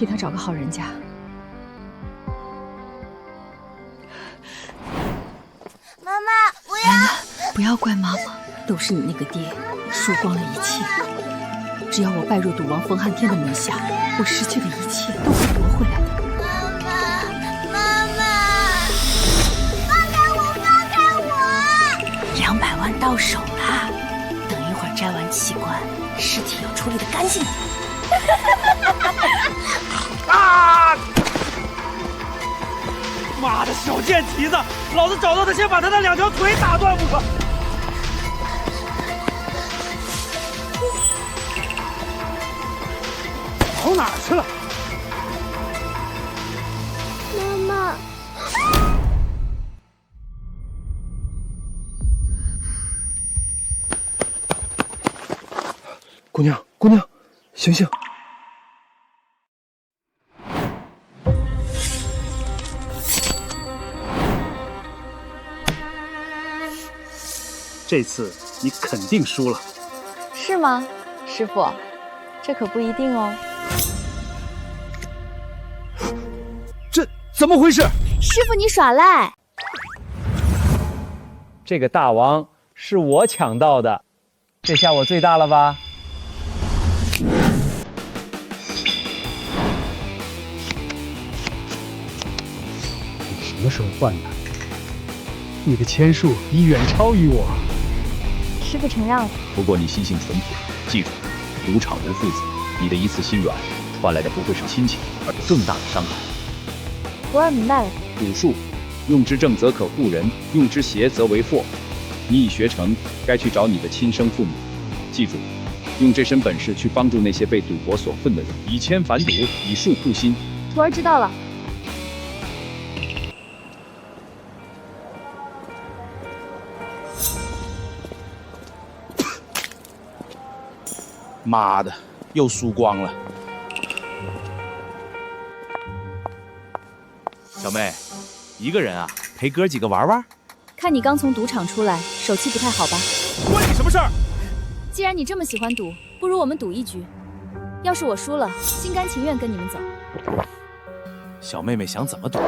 替他找个好人家。妈妈，不要！不要怪妈妈，都是你那个爹输光了一切。只要我拜入赌王冯汉天的门下，我失去的一切都会夺回来的。妈妈，放开我！放开我！200万到手了，等一会儿摘完器官，尸体要处理得干净点。啊！妈的小贱蹄子，老子找到他，先把他那2条腿打断不可！跑哪儿去了？妈妈，姑娘，姑娘，醒醒！这次你肯定输了。是吗，师傅？这可不一定哦。这怎么回事？师傅你耍赖！这个大王是我抢到的，这下我最大了吧？你什么时候换的？你的签术已远超于我。师傅承让了。不过你心性淳朴，记住，赌场无父子，你的一次心软，换来的不会是亲情，而是更大的伤害。徒儿明白了。赌术，用之正则可护人，用之邪则为祸。你已学成，该去找你的亲生父母。记住，用这身本事去帮助那些被赌博所困的人，以千反赌，以术护心。徒儿知道了。妈的，又输光了。小妹，一个人啊，陪哥几个玩玩？看你刚从赌场出来，手气不太好吧？关你什么事儿？既然你这么喜欢赌，不如我们赌一局。要是我输了，心甘情愿跟你们走。小妹妹想怎么赌？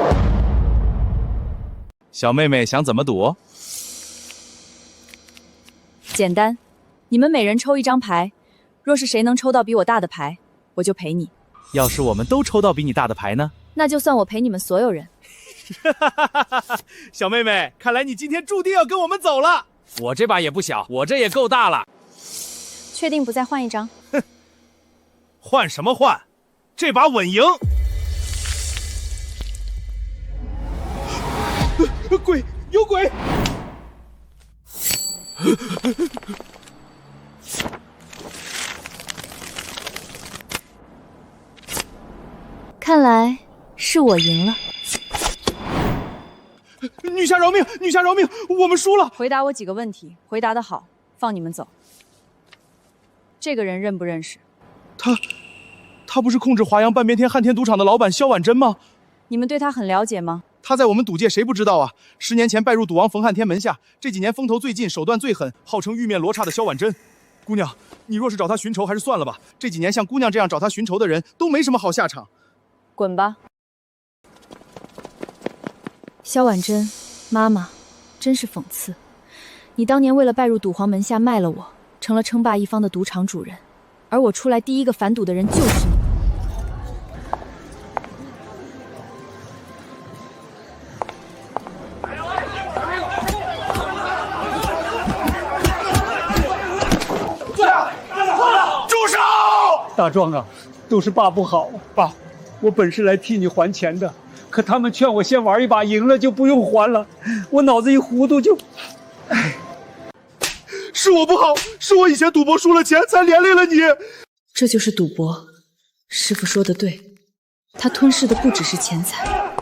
小妹妹想怎么赌？简单，你们每人抽一张牌。若是谁能抽到比我大的牌，我就陪你。要是我们都抽到比你大的牌呢？那就算我陪你们所有人。小妹妹，看来你今天注定要跟我们走了。我这把也不小，我这也够大了。确定不再换一张？哼，换什么换？这把稳赢。鬼，有鬼！看来是我赢了。女侠饶命！女侠饶命！我们输了。回答我几个问题，回答得好，放你们走。这个人认不认识？他不是控制华阳半边天汉天赌场的老板萧婉珍吗？你们对他很了解吗？他在我们赌界谁不知道啊？10年前拜入赌王冯汉天门下，这几年风头最劲，手段最狠，号称玉面罗刹的萧婉珍。姑娘，你若是找他寻仇，还是算了吧。这几年像姑娘这样找他寻仇的人都没什么好下场。滚吧。萧婉珍，妈妈，真是讽刺。你当年为了拜入赌皇门下卖了我，成了称霸一方的赌场主人，而我出来第一个反赌的人就是你。住手！大壮啊，都是爸不好。爸，我本是来替你还钱的，可他们劝我先玩一把，赢了就不用还了。我脑子一糊涂就……是我不好，是我以前赌博输了钱，才连累了你。这就是赌博。师傅说的对，他吞噬的不只是钱财，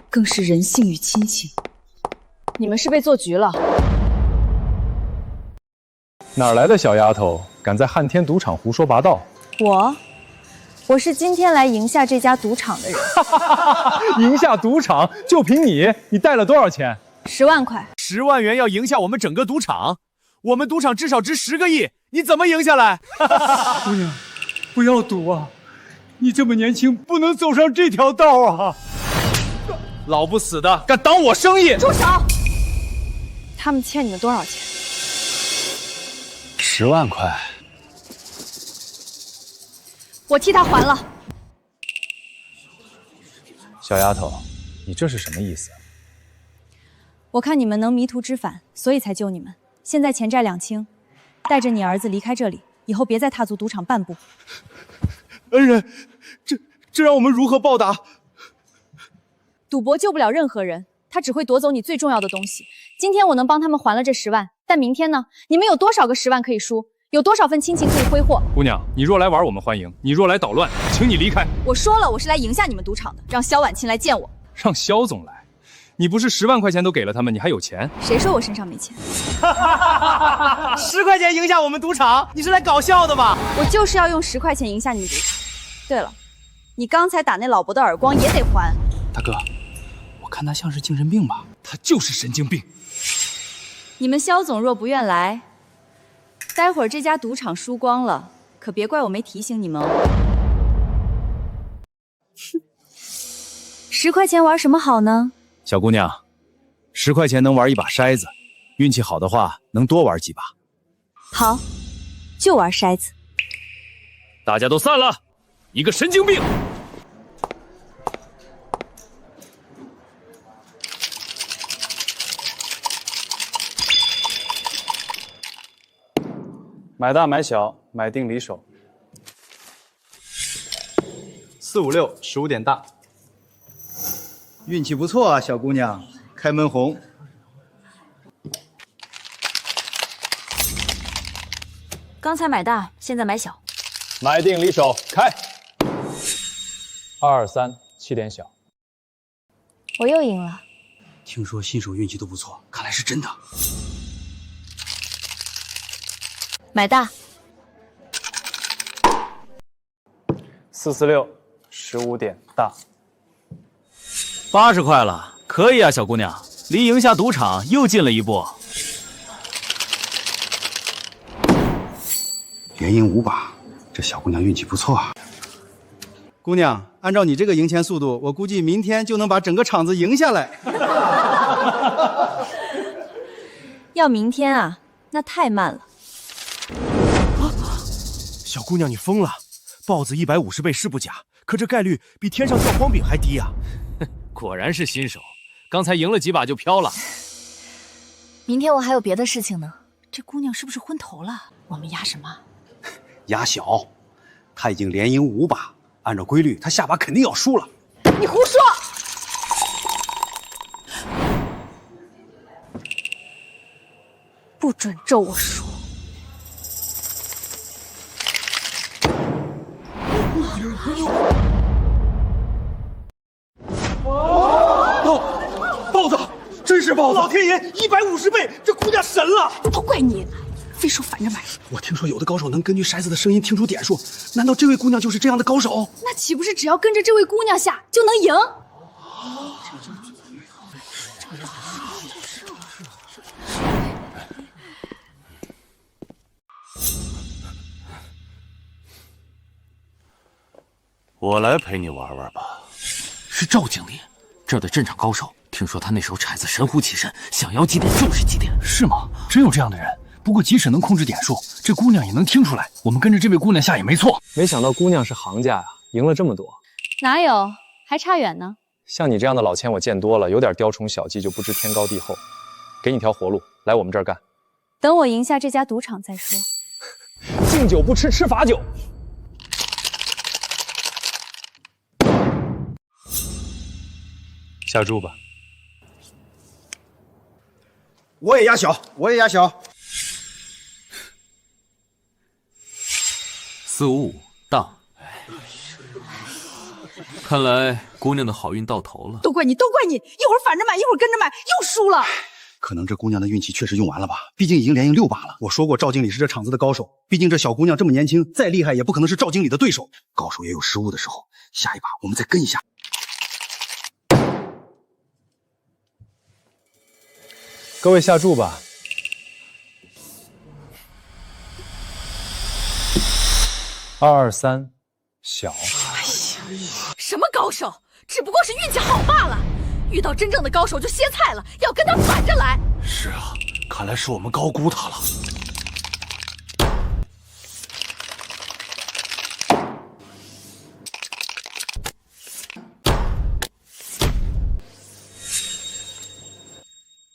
更是人性与亲情。你们是被做局了。哪来的小丫头，敢在汉天赌场胡说八道？我是今天来赢下这家赌场的人。赢下赌场就凭你？你带了多少钱？10万块。10万元要赢下我们整个赌场？我们赌场至少值10个亿，你怎么赢下来？姑娘，不要赌啊！你这么年轻，不能走上这条道啊！老不死的，敢挡我生意！住手！他们欠你们多少钱？10万块。我替他还了。小丫头，你这是什么意思？我看你们能迷途知返，所以才救你们。现在钱债两清，带着你儿子离开这里，以后别再踏足赌场半步。恩人，这让我们如何报答？赌博救不了任何人，他只会夺走你最重要的东西。今天我能帮他们还了这10万，但明天呢？你们有多少个10万可以输？有多少份亲情可以挥霍？姑娘，你若来玩，我们欢迎；你若来捣乱，请你离开。我说了，我是来赢下你们赌场的，让萧婉清来见我。让萧总来？你不是10万块钱都给了他们，你还有钱？谁说我身上没钱？10块钱赢下我们赌场，你是来搞笑的吧？我就是要用10块钱赢下你们赌场。对了，你刚才打那老伯的耳光也得还。大哥，我看他像是精神病吧？他就是神经病。你们萧总若不愿来，待会儿这家赌场输光了，可别怪我没提醒你们哦。哼，10块钱玩什么好呢？小姑娘，10块钱能玩一把筛子，运气好的话能多玩几把。好，就玩筛子。大家都散了，一个神经病！买大买小，买定离手。4、5、6，15点大。运气不错啊，小姑娘，开门红。刚才买大，现在买小。买定离手，开。2、3，7点小。我又赢了。听说新手运气都不错，看来是真的。买大。4、4、6。15点大，80块了，可以啊，小姑娘，离赢下赌场又近了一步。连赢5把，这小姑娘运气不错啊。姑娘，按照你这个赢钱速度，我估计明天就能把整个场子赢下来。要明天啊，那太慢了。小姑娘，你疯了！豹子150倍是不假。可这概率比天上掉黄饼还低呀！果然是新手，刚才赢了几把就飘了。明天我还有别的事情呢。这姑娘是不是昏头了？我们压什么？压小，他已经连赢5把，按照规律，他下把肯定要输了。你胡说！不准咒我输！豹子，真是豹子！老天爷，150倍，这姑娘神了！都怪你，非说反着买。我听说有的高手能根据筛子的声音听出点数，难道这位姑娘就是这样的高手？那岂不是只要跟着这位姑娘下就能赢？我来陪你玩玩吧。是赵经理，这儿的镇场高手，听说他那手骰子神乎其神，想要几点就是几点。是吗？真有这样的人？不过即使能控制点数，这姑娘也能听出来。我们跟着这位姑娘下也没错。没想到姑娘是行家呀，赢了这么多。哪有，还差远呢。像你这样的老千我见多了，有点雕虫小技就不知天高地厚。给你条活路，来我们这儿干。等我赢下这家赌场再说。敬酒不吃吃罚酒。下注吧。我也压小，我也压小。4、5、5大。看来姑娘的好运到头了。都怪你，都怪你！一会儿反着买，一会儿跟着买，又输了。可能这姑娘的运气确实用完了吧？毕竟已经连赢6把了。我说过，赵经理是这场子的高手。毕竟这小姑娘这么年轻，再厉害也不可能是赵经理的对手。高手也有失误的时候。下一把我们再跟一下。各位下注吧。2、3，小。什么高手，只不过是运气好罢了。遇到真正的高手就歇菜了，要跟他反着来。是啊，看来是我们高估他了。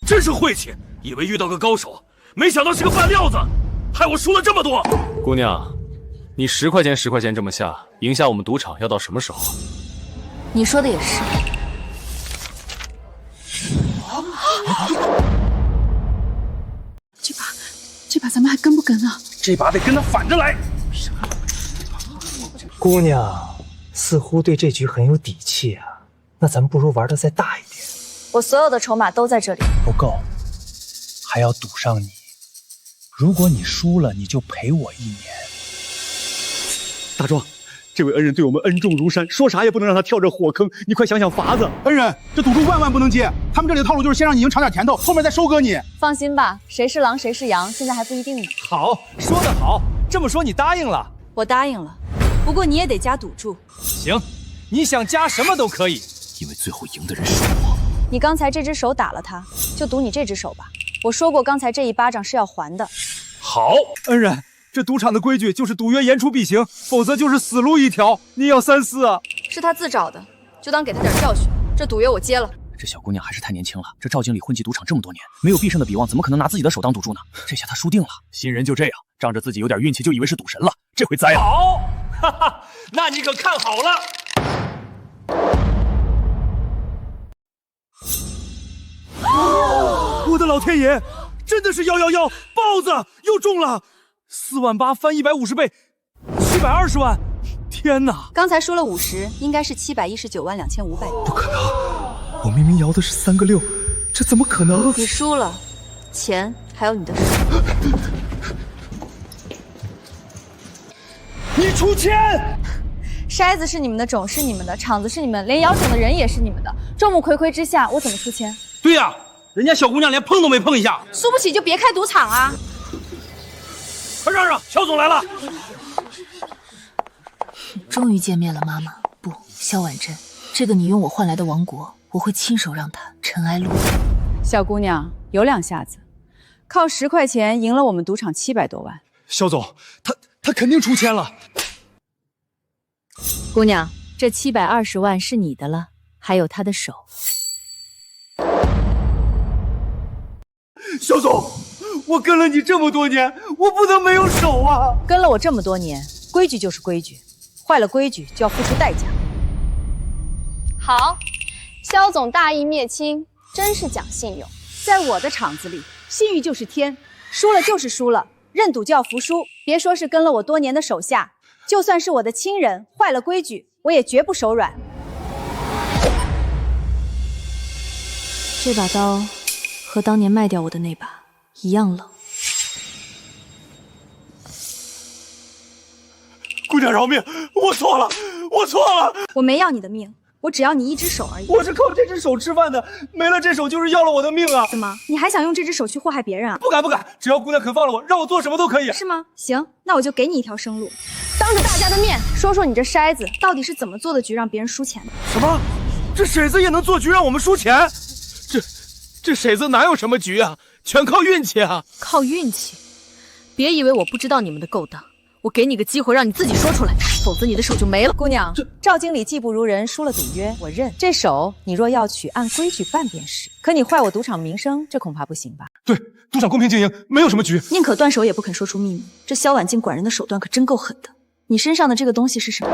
真是晦气，以为遇到个高手，没想到是个半料子，害我输了这么多。姑娘，你10块钱10块钱这么下，赢下我们赌场要到什么时候啊？你说的也是。这把咱们还跟不跟啊？这把得跟他反着来。姑娘似乎对这局很有底气啊，那咱们不如玩的再大一点。我所有的筹码都在这里。不够，还要赌上你。如果你输了，你就赔我1年。大壮，这位恩人对我们恩重如山，说啥也不能让他跳这火坑。你快想想法子。恩人，这赌注万万不能接。他们这里的套路就是先让你赢尝点甜头，后面再收割你。放心吧，谁是狼谁是羊，现在还不一定呢。好，说得好，这么说你答应了？我答应了，不过你也得加赌注。行，你想加什么都可以，因为最后赢的人是我。你刚才这只手打了他，就赌你这只手吧。我说过，刚才这一巴掌是要还的。好，恩人，这赌场的规矩就是赌约言出必行，否则就是死路一条。你要三思啊！是他自找的，就当给他点教训。这赌约我接了。这小姑娘还是太年轻了，这赵经理混迹赌场这么多年，没有必胜的比望，怎么可能拿自己的手当赌注呢？这下他输定了。新人就这样，仗着自己有点运气，就以为是赌神了，这回栽了。好，哈哈，那你可看好了。我的老天爷，真的是111豹子又中了，48000翻150倍，720万！天哪！刚才输了50，应该是7192500。不可能，我明明摇的是3个6，这怎么可能？你输了，钱还有你的手。你出钱！筛子是你们的，种是你们的，场子是你们，连摇种的人也是你们的。众目睽睽之下，我怎么出钱？对呀，人家小姑娘连碰都没碰一下。输不起就别开赌场啊！快让让，肖总来了。终于见面了，妈妈。不，萧婉珍，这个你用我换来的王国，我会亲手让他尘埃落定。小姑娘有两下子，靠10块钱赢了我们赌场700多万。肖总，他肯定出千了。姑娘，这720万是你的了，还有他的手。肖总，我跟了你这么多年，我不能没有手啊！跟了我这么多年，规矩就是规矩，坏了规矩就要付出代价。好，萧总大义灭亲，真是讲信用。在我的场子里，信誉就是天，输了就是输了，认赌就要服输。别说是跟了我多年的手下，就算是我的亲人，坏了规矩，我也绝不手软。这把刀和当年卖掉我的那把一样冷。姑娘饶命，我错了，我错了。我没要你的命，我只要你一只手而已。我是靠这只手吃饭的，没了这手就是要了我的命啊！怎么，你还想用这只手去祸害别人啊？不敢不敢，只要姑娘肯放了我，让我做什么都可以。是吗？行，那我就给你一条生路，当着大家的面说说你这筛子到底是怎么做的局让别人输钱的。什么？这骰子也能做局让我们输钱？这骰子哪有什么局啊？全靠运气啊！靠运气？别以为我不知道你们的勾当，我给你个机会让你自己说出来，否则你的手就没了。姑娘，赵经理技不如人，输了赌约，我认。这手你若要取，按规矩办便是。可你坏我赌场名声，这恐怕不行吧？对，赌场公平经营，没有什么局。宁可断手也不肯说出秘密。这萧婉静管人的手段可真够狠的。你身上的这个东西是什么？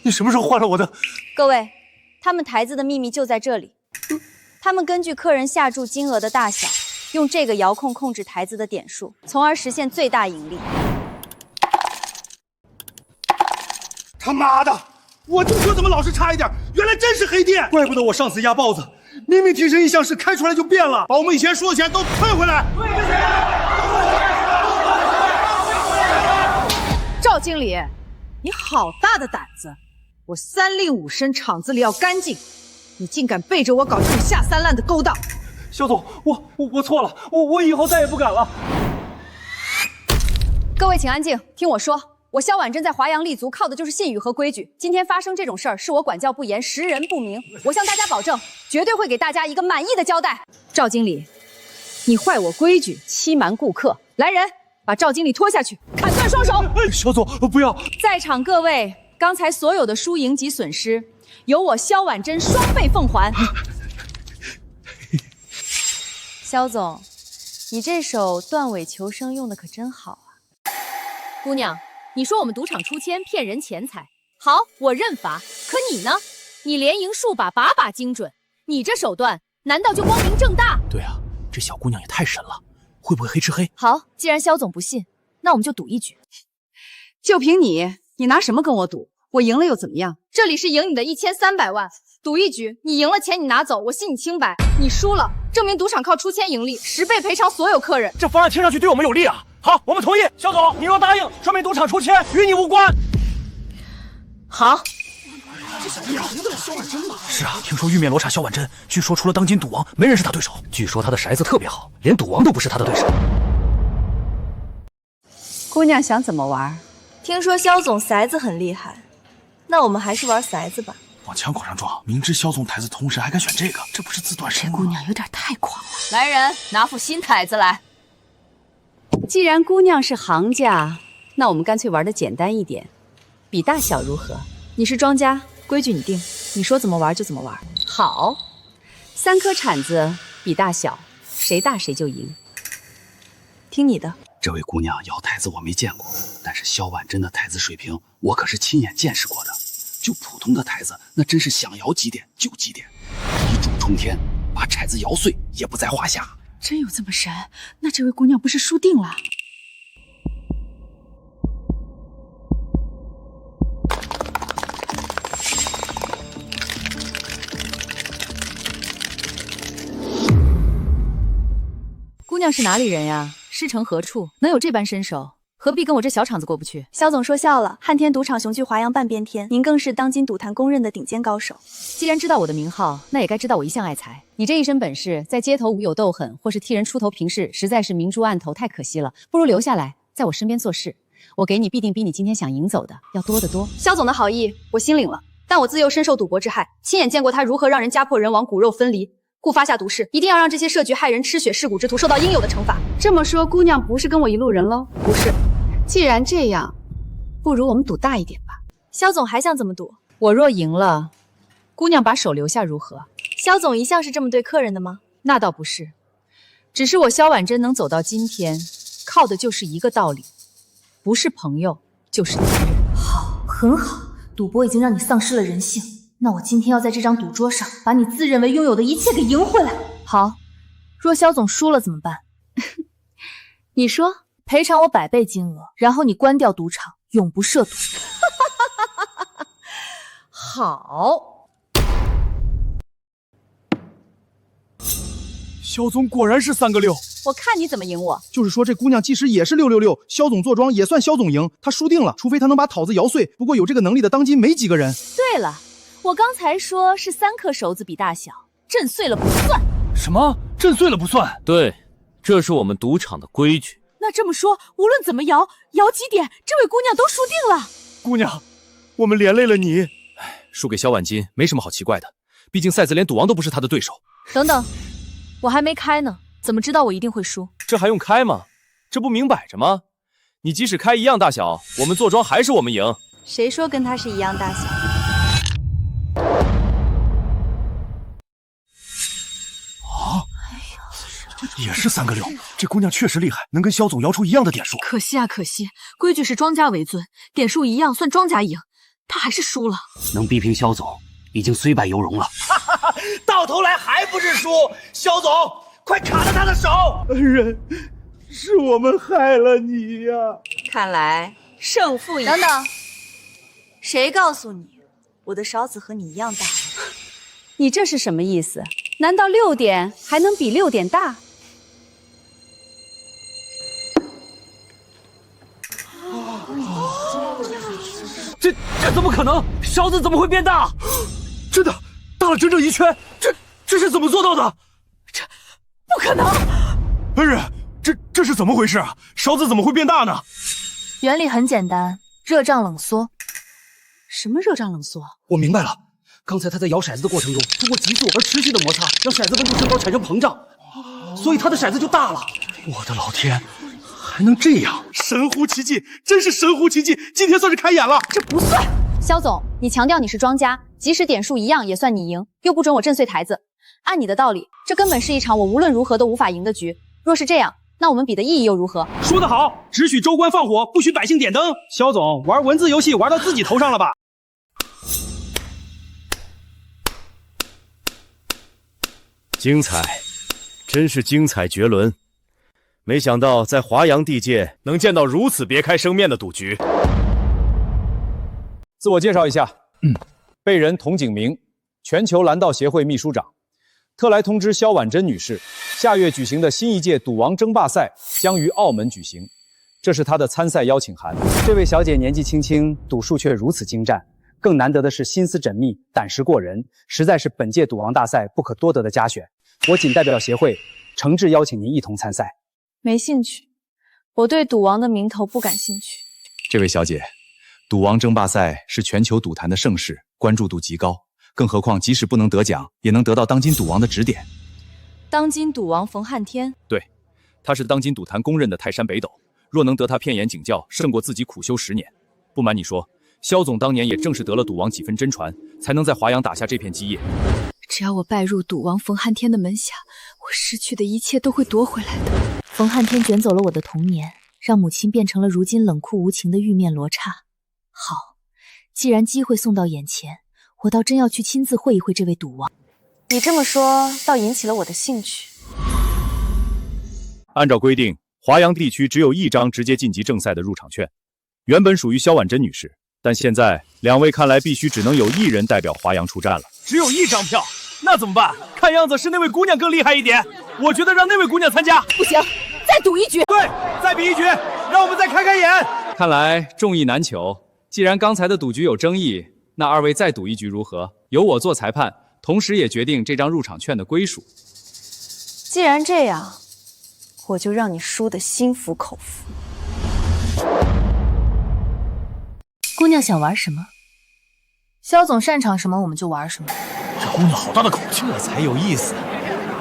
你什么时候换了我的？各位，他们台子的秘密就在这里。他们根据客人下注金额的大小，用这个遥控控制台子的点数，从而实现最大盈利。他妈的！我就说怎么老是差一点，原来真是黑店，怪不得我上次压豹子，明明提神一向是开出来就变了，把我们以前输的钱都退回来。赵经理，你好大的胆子！我3令5申，场子里要干净，你竟敢背着我搞这种下三滥的勾当！肖总，我错了，我以后再也不敢了。各位请安静，听我说。我萧婉珍在华阳立足，靠的就是信誉和规矩。今天发生这种事儿，是我管教不严，识人不明。我向大家保证，绝对会给大家一个满意的交代。赵经理，你坏我规矩，欺瞒顾客，来人，把赵经理拖下去，砍断双手。萧总，不要！在场各位，刚才所有的输赢及损失，由我萧婉珍双倍奉还。萧总，你这手断尾求生用的可真好啊！姑娘。你说我们赌场出千骗人钱财，好，我认罚。可你呢？你连赢数把，把把精准。你这手段难道就光明正大？对啊，这小姑娘也太神了，会不会黑吃黑？好，既然萧总不信，那我们就赌一局。就凭你拿什么跟我赌？我赢了又怎么样？这里是赢你的1300万，赌一局，你赢了钱你拿走，我信你清白。你输了，证明赌场靠出千盈利，10倍赔偿所有客人。这方案听上去对我们有利啊！好，我们同意。肖总，你若答应，说明赌场出千与你无关。好。这小姑娘赢得了萧婉珍吗？是啊，听说玉面罗刹萧婉珍，据说除了当今赌王，没人是她对手。据说她的骰子特别好，连赌王都不是她的对手。姑娘想怎么玩？听说萧总骰子很厉害，那我们还是玩骰子吧。往枪口上撞，明知萧总骰子同时还敢选这个，这不是自断生路吗？这姑娘有点太狂了。来人，拿副新骰子来。既然姑娘是行家，那我们干脆玩的简单一点，比大小如何？你是庄家，规矩你定，你说怎么玩就怎么玩。好，3颗铲子比大小，谁大谁就赢。听你的。这位姑娘摇台子我没见过，但是萧婉珍的台子水平我可是亲眼见识过的。就普通的台子，那真是想摇几点就几点，一柱冲天，把骰子摇碎也不在话下。真有这么神？那这位姑娘不是输定了？姑娘是哪里人呀？师承何处？能有这般身手？何必跟我这小场子过不去？萧总说笑了，汉天赌场雄踞华阳半边天，您更是当今赌坛公认的顶尖高手。既然知道我的名号，那也该知道我一向爱财。你这一身本事，在街头无有斗狠，或是替人出头平事，实在是明珠暗投，太可惜了。不如留下来，在我身边做事，我给你必定比你今天想赢走的要多得多。萧总的好意，我心领了，但我自幼深受赌博之害，亲眼见过他如何让人家破人亡，骨肉分离。故发下毒誓，一定要让这些设局害人、吃血噬骨之徒受到应有的惩罚。这么说，姑娘不是跟我一路人喽？不是。既然这样，不如我们赌大一点吧。萧总还想怎么赌？我若赢了，姑娘把手留下如何？萧总一向是这么对客人的吗？那倒不是，只是我萧婉珍能走到今天，靠的就是一个道理，不是朋友就是敌人。好，很好，赌博已经让你丧失了人性，那我今天要在这张赌桌上把你自认为拥有的一切给赢回来。好，若萧总输了怎么办？你说。赔偿我100倍金额，然后你关掉赌场，永不涉赌。好，萧总果然是3个6，我看你怎么赢我。就是说这姑娘即使也是666，萧总坐庄也算萧总赢，他输定了，除非他能把讨子摇碎。不过有这个能力的当今没几个人。对了，我刚才说是3颗手子比大小，震碎了不算。什么？震碎了不算？对，这是我们赌场的规矩。那这么说，无论怎么摇几点，这位姑娘都输定了。姑娘，我们连累了你。输给萧婉金没什么好奇怪的，毕竟赛子连赌王都不是他的对手。等等，我还没开呢，怎么知道我一定会输？这还用开吗？这不明摆着吗？你即使开一样大小，我们坐庄还是我们赢。谁说跟他是一样大小？也是3个6，这姑娘确实厉害，能跟萧总摇出一样的点数。可惜啊，可惜，规矩是庄家为尊，点数一样算庄家赢，他还是输了。能逼平萧总，已经虽败犹荣了。到头来还不是输，萧总，快砍了他的手！恩人，是我们害了你呀！看来胜负已……等等，谁告诉你我的勺子和你一样大？你这是什么意思？难道6点还能比6点大？这怎么可能？勺子怎么会变大？真的大了整整1圈，这是怎么做到的？这不可能！恩人，这是怎么回事啊？勺子怎么会变大呢？原理很简单，热胀冷缩。什么热胀冷缩？我明白了，刚才他在摇骰子的过程中，通过急速而持续的摩擦，让骰子温度升高产生膨胀，所以他的骰子就大了。我的老天，还能这样！神乎其技，真是神乎其技！今天算是开眼了。这不算。肖总，你强调你是庄家，即使点数一样也算你赢，又不准我震碎台子。按你的道理，这根本是一场我无论如何都无法赢的局。若是这样，那我们比的意义又如何？说得好，只许州官放火，不许百姓点灯。肖总玩文字游戏玩到自己头上了吧？精彩，真是精彩绝伦！没想到在华阳地界能见到如此别开生面的赌局。自我介绍一下，被人童景明，全球蓝道协会秘书长。特来通知萧婉珍女士，下月举行的新一届赌王争霸赛将于澳门举行，这是她的参赛邀请函。这位小姐年纪轻轻，赌术却如此精湛，更难得的是心思缜密，胆识过人，实在是本届赌王大赛不可多得的佳选。我仅代表协会，诚挚邀请您一同参赛。没兴趣，我对赌王的名头不感兴趣。这位小姐，赌王争霸赛是全球赌坛的盛事，关注度极高。更何况，即使不能得奖，也能得到当今赌王的指点。当今赌王冯汉天，对，他是当今赌坛公认的泰山北斗。若能得他片言警教，胜过自己苦修10年。不瞒你说，萧总当年也正是得了赌王几分真传，才能在华阳打下这片基业。只要我拜入赌王冯汉天的门下，我失去的一切都会夺回来的。冯汉天卷走了我的童年，让母亲变成了如今冷酷无情的玉面罗刹。好，既然机会送到眼前，我倒真要去亲自会一会这位赌王。你这么说，倒引起了我的兴趣。按照规定，华阳地区只有1张直接晋级正赛的入场券，原本属于萧婉珍女士，但现在2位看来必须只能有1人代表华阳出战了。只有1张票，那怎么办？看样子是那位姑娘更厉害一点，我觉得让那位姑娘参加。不行，再赌一局。对，再比一局，让我们再开开眼。看来众意难求，既然刚才的赌局有争议，那2位再赌一局如何？由我做裁判，同时也决定这张入场券的归属。既然这样，我就让你输得心服口服。姑娘想玩什么？肖总擅长什么，我们就玩什么。这姑娘好大的口气，这才有意思，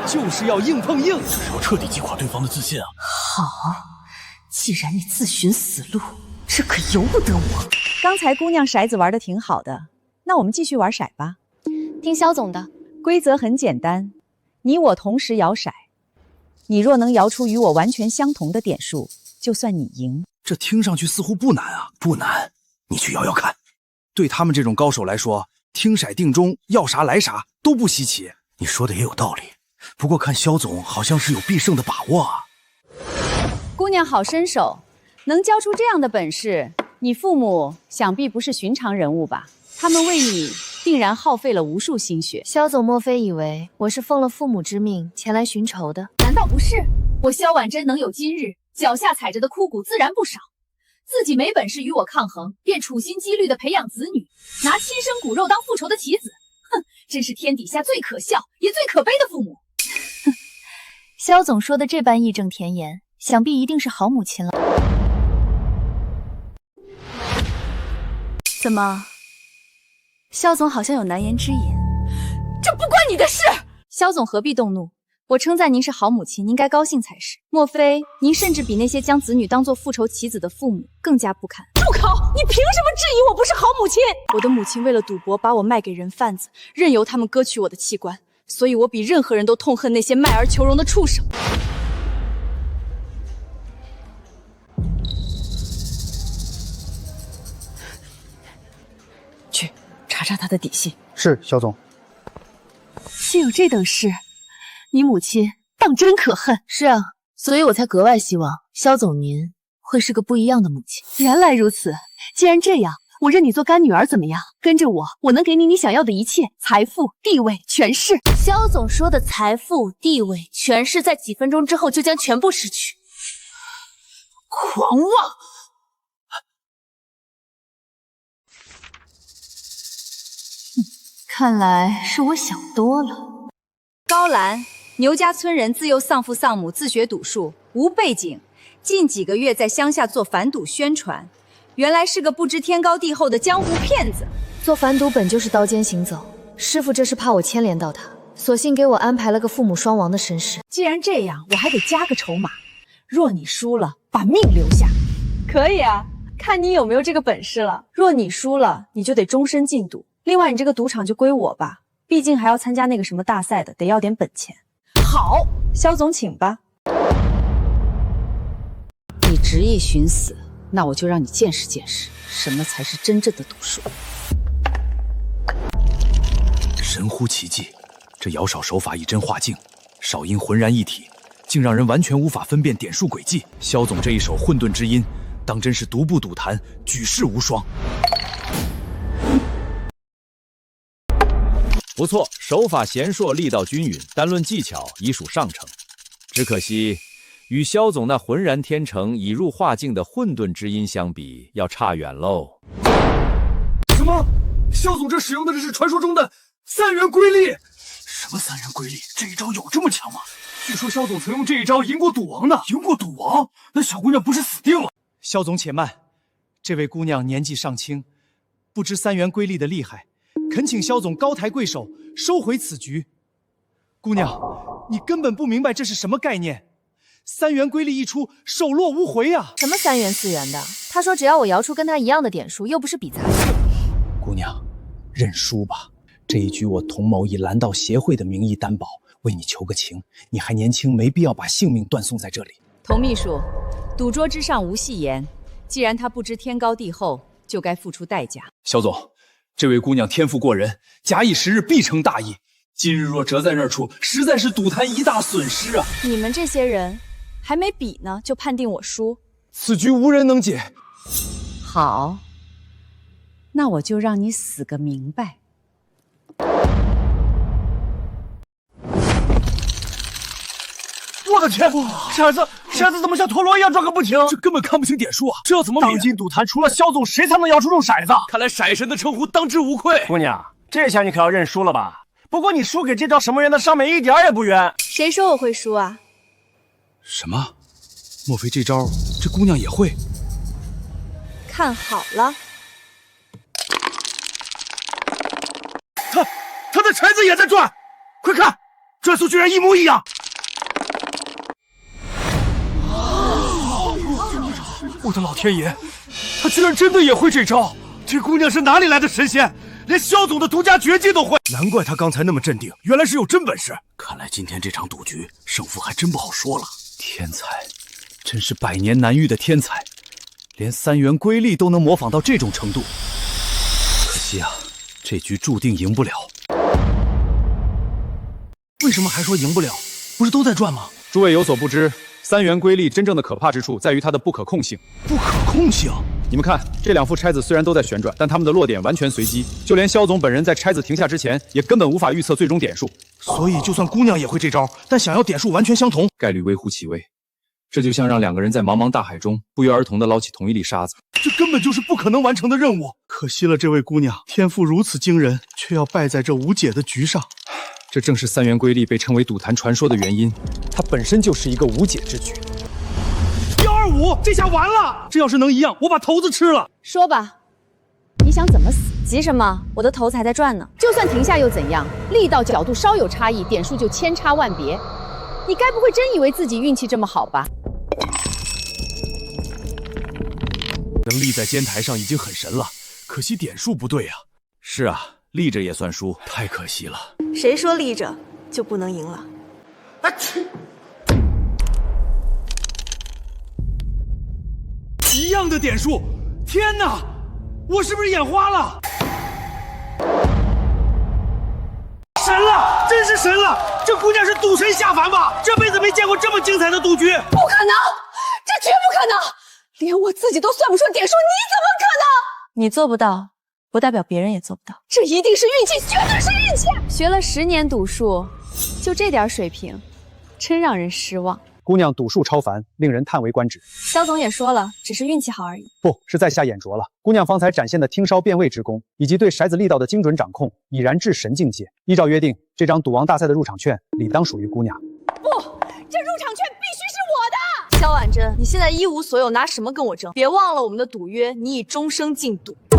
就是要硬碰硬，这是要彻底击垮对方的自信啊！好，既然你自寻死路，这可由不得我。刚才姑娘骰子玩得挺好的，那我们继续玩骰吧。听肖总的，规则很简单，你我同时摇骰，你若能摇出与我完全相同的点数，就算你赢。这听上去似乎不难啊。不难，你去摇摇看。对他们这种高手来说，听骰定钟，要啥来啥都不稀奇。你说的也有道理，不过看肖总好像是有必胜的把握啊。姑娘好身手，能教出这样的本事，你父母想必不是寻常人物吧？他们为你定然耗费了无数心血。肖总莫非以为我是奉了父母之命前来寻仇的？难道不是？我萧婉珍能有今日，脚下踩着的枯骨自然不少。自己没本事与我抗衡，便处心积虑地培养子女，拿亲生骨肉当复仇的棋子。哼，真是天底下最可笑也最可悲的父母。哼，肖总说的这般义正田严，想必一定是好母亲了。怎么，肖总好像有难言之隐？这不关你的事。肖总何必动怒？我称赞您是好母亲，您该高兴才是。莫非您甚至比那些将子女当作复仇棋子的父母更加不堪？住口！你凭什么质疑我不是好母亲？我的母亲为了赌博把我卖给人贩子，任由他们割取我的器官，所以我比任何人都痛恨那些卖儿求荣的畜生。去查查他的底细。是，肖总。竟有这等事，你母亲当真可恨。是啊，所以我才格外希望肖总您会是个不一样的母亲。原来如此，既然这样，我认你做干女儿怎么样？跟着我，我能给你想要的一切，财富、地位、权势。肖总说的财富、地位、权势，在几分钟之后就将全部失去。狂妄！看来是我想多了。高兰，牛家村人，自幼丧父丧母，自学赌术，无背景，近几个月在乡下做反赌宣传，原来是个不知天高地厚的江湖骗子。做反赌本就是刀尖行走，师傅这是怕我牵连到他，索性给我安排了个父母双亡的身世。既然这样，我还得加个筹码，若你输了，把命留下。可以啊，看你有没有这个本事了。若你输了，你就得终身禁赌。另外，你这个赌场就归我吧，毕竟还要参加那个什么大赛的，得要点本钱。好，肖总请吧。你执意寻死，那我就让你见识见识，什么才是真正的赌术。神乎其技，这摇少手法以真化境，少阴浑然一体，竟让人完全无法分辨点数轨迹。萧总这一手混沌之音，当真是独步赌坛，举世无双。不错，手法娴熟，力道均匀，单论技巧已属上乘。只可惜，与萧总那浑然天成、已入化境的混沌之音相比，要差远喽。什么？萧总这使用的是传说中的3元龟力？什么3元龟力？这一招有这么强吗？据说萧总曾用这一招赢过赌王呢。赢过赌王？那小姑娘不是死定了？萧总且慢，这位姑娘年纪尚轻，不知3元龟力的厉害，恳请萧总高抬贵手，收回此局。姑娘，你根本不明白这是什么概念。3元龟力一出，手落无回啊！什么3元4元的？他说只要我摇出跟他一样的点数，又不是比残数。姑娘，认输吧。这一局我童某以蓝道协会的名义担保，为你求个情。你还年轻，没必要把性命断送在这里。童秘书，赌桌之上无戏言。既然他不知天高地厚，就该付出代价。萧总，这位姑娘天赋过人，假以时日必成大业。今日若折在这处，实在是赌坛一大损失啊！你们这些人还没比呢，就判定我输，此局无人能解。好，那我就让你死个明白。我的天，骰子怎么像陀螺一样转个不停？这根本看不清点数啊！这要怎么比？当今赌坛除了萧总，谁才能摇出这种骰子？看来骰神的称呼当之无愧。姑娘，这下你可要认输了吧？不过你输给这招什么冤的上面一点也不冤。谁说我会输啊？什么？莫非这招这姑娘也会？看好了，他的骰子也在转，快看，转速居然一模一样！我的老天爷，他居然真的也会这招！这姑娘是哪里来的神仙？连萧总的独家绝技都会，难怪他刚才那么镇定，原来是有真本事。看来今天这场赌局胜负还真不好说了。天才，真是百年难遇的天才，连3元龟力都能模仿到这种程度。可惜啊，这局注定赢不了。为什么还说赢不了？不是都在转吗？诸位有所不知，3元龟力真正的可怕之处在于它的不可控性。不可控性？你们看，这2副拆子虽然都在旋转，但它们的落点完全随机，就连萧总本人在拆子停下之前，也根本无法预测最终点数。所以，就算姑娘也会这招，但想要点数完全相同，概率微乎其微。这就像让2个人在茫茫大海中不约而同地捞起同一粒沙子，这根本就是不可能完成的任务。可惜了这位姑娘，天赋如此惊人，却要败在这无解的局上。这正是3元龟力被称为赌坛传说的原因，它本身就是一个无解之局。125，这下完了！这要是能一样，我把头子吃了。说吧，你想怎么死？急什么？我的头子还在转呢。就算停下又怎样？力道角度稍有差异，点数就千差万别。你该不会真以为自己运气这么好吧？能立在尖台上已经很神了，可惜点数不对啊。是啊，立着也算输，太可惜了。谁说立着就不能赢了？啊去！一样的点数，天哪！我是不是眼花了？神了，真是神了！这姑娘是赌神下凡吧？这辈子没见过这么精彩的赌局。不可能，这绝不可能！连我自己都算不出点数，你怎么可能？你做不到，不代表别人也做不到。这一定是运气，绝对是运气！学了10年赌术，就这点水平，真让人失望。姑娘赌术超凡，令人叹为观止。肖总也说了，只是运气好而已。不是在下眼拙了。姑娘方才展现的听烧辨位之功，以及对骰子力道的精准掌控，已然至神境界。依照约定，这张赌王大赛的入场券理当属于姑娘。不，这入场券必须是我的。萧婉真，你现在一无所有，拿什么跟我争？别忘了我们的赌约，你以终生禁赌。不，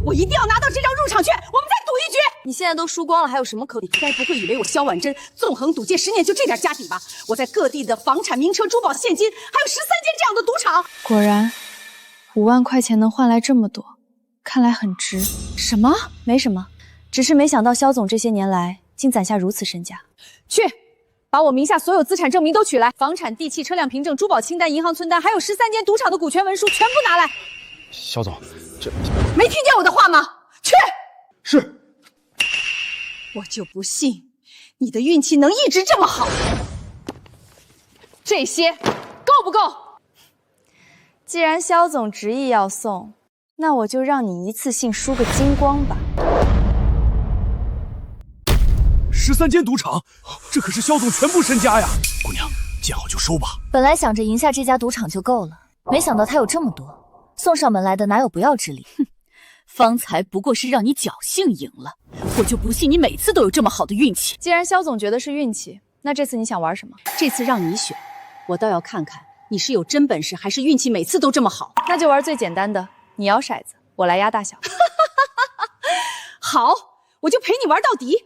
我一定要拿到这张入场券，我们再赌一局。你现在都输光了，还有什么可赌？该不会以为我萧婉珍纵横赌界10年就这点家底吧？我在各地的房产、名车、珠宝、现金，还有13间这样的赌场。果然，5万块钱能换来这么多，看来很值。什么？没什么，只是没想到萧总这些年来竟攒下如此身家。去，把我名下所有资产证明都取来，房产、地契、车辆凭证、珠宝清单、银行存单，还有13间赌场的股权文书全部拿来。肖总，这没听见我的话吗？去。是。我就不信你的运气能一直这么好。这些够不够？既然萧总执意要送，那我就让你一次性输个精光吧。13间赌场，这可是萧总全部身家呀！姑娘，见好就收吧。本来想着赢下这家赌场就够了，没想到他有这么多，送上门来的哪有不要之理？哼，方才不过是让你侥幸赢了，我就不信你每次都有这么好的运气。既然萧总觉得是运气，那这次你想玩什么？这次让你选，我倒要看看你是有真本事，还是运气每次都这么好。那就玩最简单的，你摇骰子，我来压大小。好，我就陪你玩到底。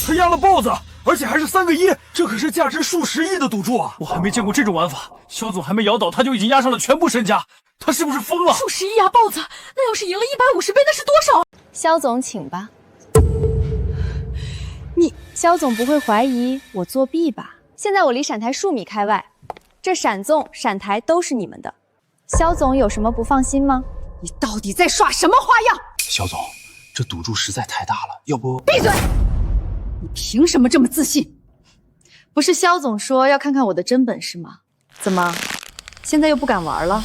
他压了豹子，而且还是3个1，这可是价值数十亿的赌注啊！我还没见过这种玩法。萧总还没摇倒，他就已经压上了全部身家，他是不是疯了？数十亿压豹子，那要是赢了150倍，那是多少？萧总，请吧。萧总不会怀疑我作弊吧？现在我离闪台数米开外，这闪纵、闪台都是你们的。萧总有什么不放心吗？你到底在耍什么花样？萧总，这赌注实在太大了，要不……闭嘴！你凭什么这么自信？不是萧总说要看看我的真本事吗？怎么，现在又不敢玩了？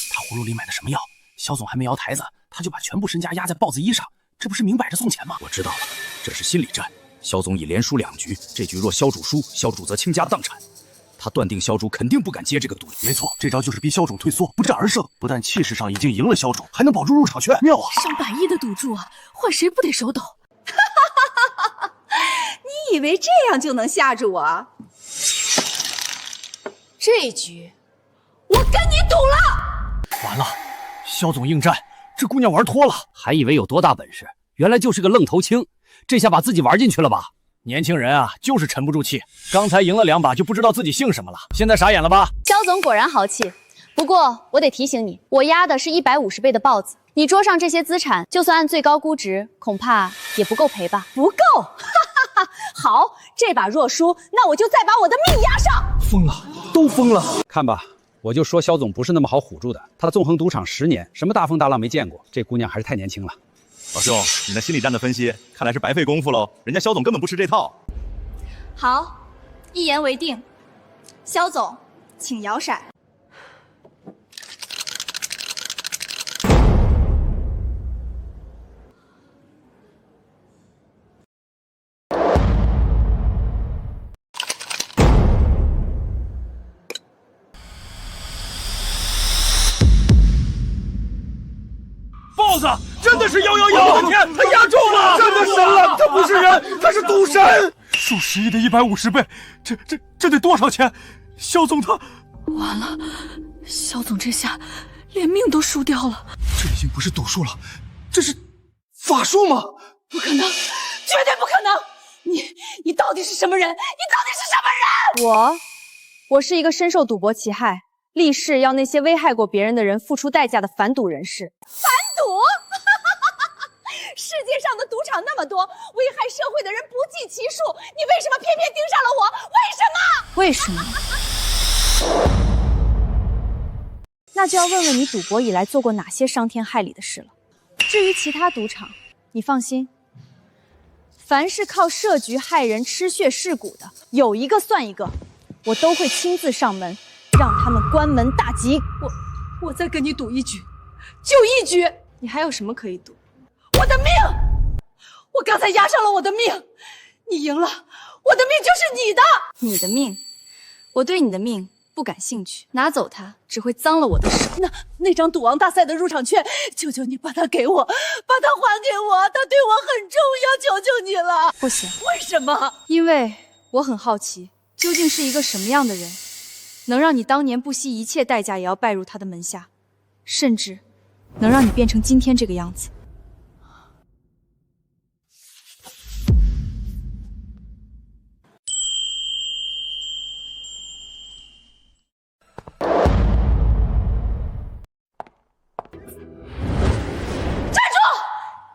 他葫芦里买的什么药？萧总还没摇台子，他就把全部身家压在豹子衣上，这不是明摆着送钱吗？我知道了，这是心理战。萧总已连输2局，这局若萧主输，萧主则倾家荡产。他断定萧主肯定不敢接这个赌。没错，这招就是逼萧总退缩，不战而胜。不但气势上已经赢了萧总，还能保住入场券，妙啊！上百亿的赌注啊，换谁不得手抖？你以为这样就能吓住我？这局我跟你赌了！完了，萧总应战，这姑娘玩脱了。还以为有多大本事，原来就是个愣头青。这下把自己玩进去了吧？年轻人啊，就是沉不住气。刚才赢了2把就不知道自己姓什么了，现在傻眼了吧？萧总果然豪气。不过我得提醒你，我压的是150倍的豹子，你桌上这些资产，就算按最高估值，恐怕也不够赔吧？不够。好，这把若输，那我就再把我的命压上。疯了，都疯了。看吧，我就说萧总不是那么好唬住的。他纵横赌场10年，什么大风大浪没见过。这姑娘还是太年轻了。老兄，你那心理战的分析，看来是白费功夫喽。人家萧总根本不吃这套。好，一言为定。萧总，请摇骰。豹子真的是111！我的天，他压中了！真的神了！他不是人，他是赌神！数十亿的150倍，这得多少钱？萧总他完了，萧总这下连命都输掉了。这已经不是赌术了，这是法术吗？不可能，绝对不可能！你到底是什么人？你到底是什么人？我是一个深受赌博其害，立誓要那些危害过别人的人付出代价的反赌人士。反赌？世界上的赌场那么多，危害社会的人不计其数，你为什么偏偏盯上了我？为什么？为什么？那就要问问你赌博以来做过哪些伤天害理的事了。至于其他赌场，你放心，凡是靠设局害人、吃血噬骨的，有一个算一个，我都会亲自上门，让他们关门大吉。我再跟你赌一局，就1局，你还有什么可以赌？我的命！我刚才押上了我的命，你赢了，我的命就是你的。你的命，我对你的命不不感兴趣，拿走它只会脏了我的手。那张赌王大赛的入场券，求求你把它给我，把它还给我，它对我很重要，求求你了。不行，为什么？因为我很好奇，究竟是一个什么样的人，能让你当年不惜一切代价也要拜入他的门下，甚至能让你变成今天这个样子。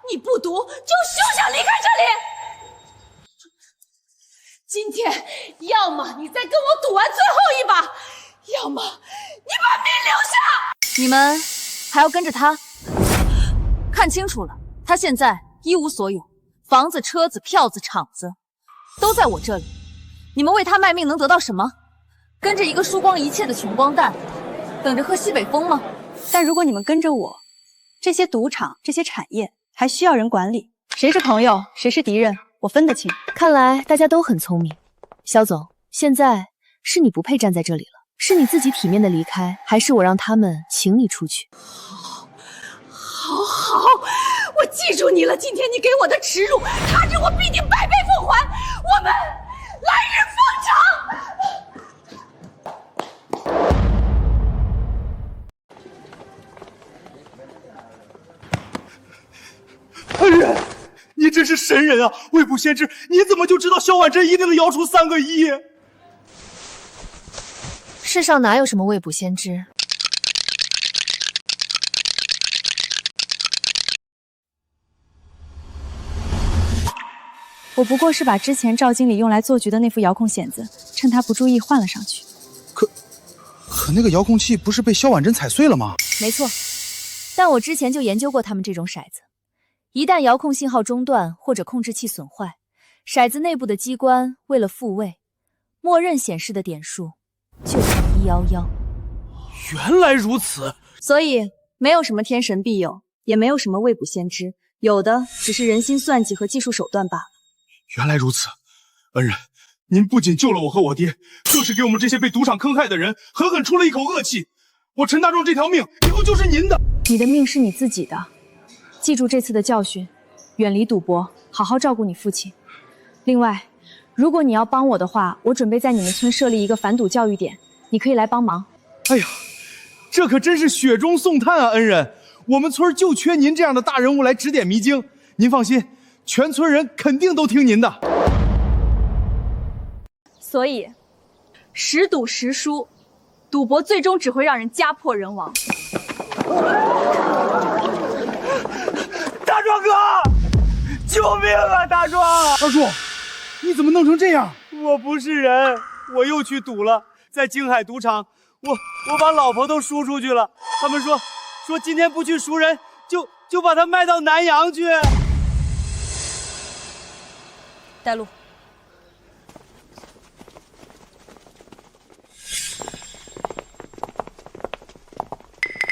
你不赌就休想离开这里！今天，要么你再跟我赌完最后一把，要么你把命留下！你们还要跟着他？看清楚了，他现在一无所有，房子、车子、票子、场子都在我这里。你们为他卖命能得到什么？跟着一个输光一切的穷光蛋，等着喝西北风吗？但如果你们跟着我，这些赌场、这些产业还需要人管理，谁是朋友，谁是敌人，我分得清。看来大家都很聪明。肖总，现在是你不配站在这里了，是你自己体面的离开，还是我让他们请你出去？好，我记住你了。今天你给我的耻辱，他日我必定百倍奉还。我们来日方长。恩人，你真是神人啊！未卜先知，你怎么就知道萧婉珍一定能摇出3个亿？世上哪有什么未卜先知？我不过是把之前赵经理用来做局的那副遥控匣子，趁他不注意换了上去。可那个遥控器不是被萧婉珍踩碎了吗？没错，但我之前就研究过他们这种骰子。一旦遥控信号中断或者控制器损坏，骰子内部的机关为了复位，默认显示的点数就是111。原来如此，所以没有什么天神庇佑，也没有什么未卜先知，有的只是人心算计和技术手段罢了。原来如此，恩人，您不仅救了我和我爹，更是给我们这些被赌场坑害的人狠狠出了一口恶气。我陈大壮这条命以后就是您的。你的命是你自己的。记住这次的教训，远离赌博，好好照顾你父亲。另外，如果你要帮我的话，我准备在你们村设立一个反赌教育点，你可以来帮忙。哎呀，这可真是雪中送炭啊，恩人！我们村就缺您这样的大人物来指点迷津。您放心，全村人肯定都听您的。所以，10赌10输，赌博最终只会让人家破人亡。大壮哥，救命啊！大壮，二叔，你怎么弄成这样？我不是人，我又去赌了，在京海赌场，我把老婆都输出去了。他们说今天不去赎人，就把他卖到南阳去。带路。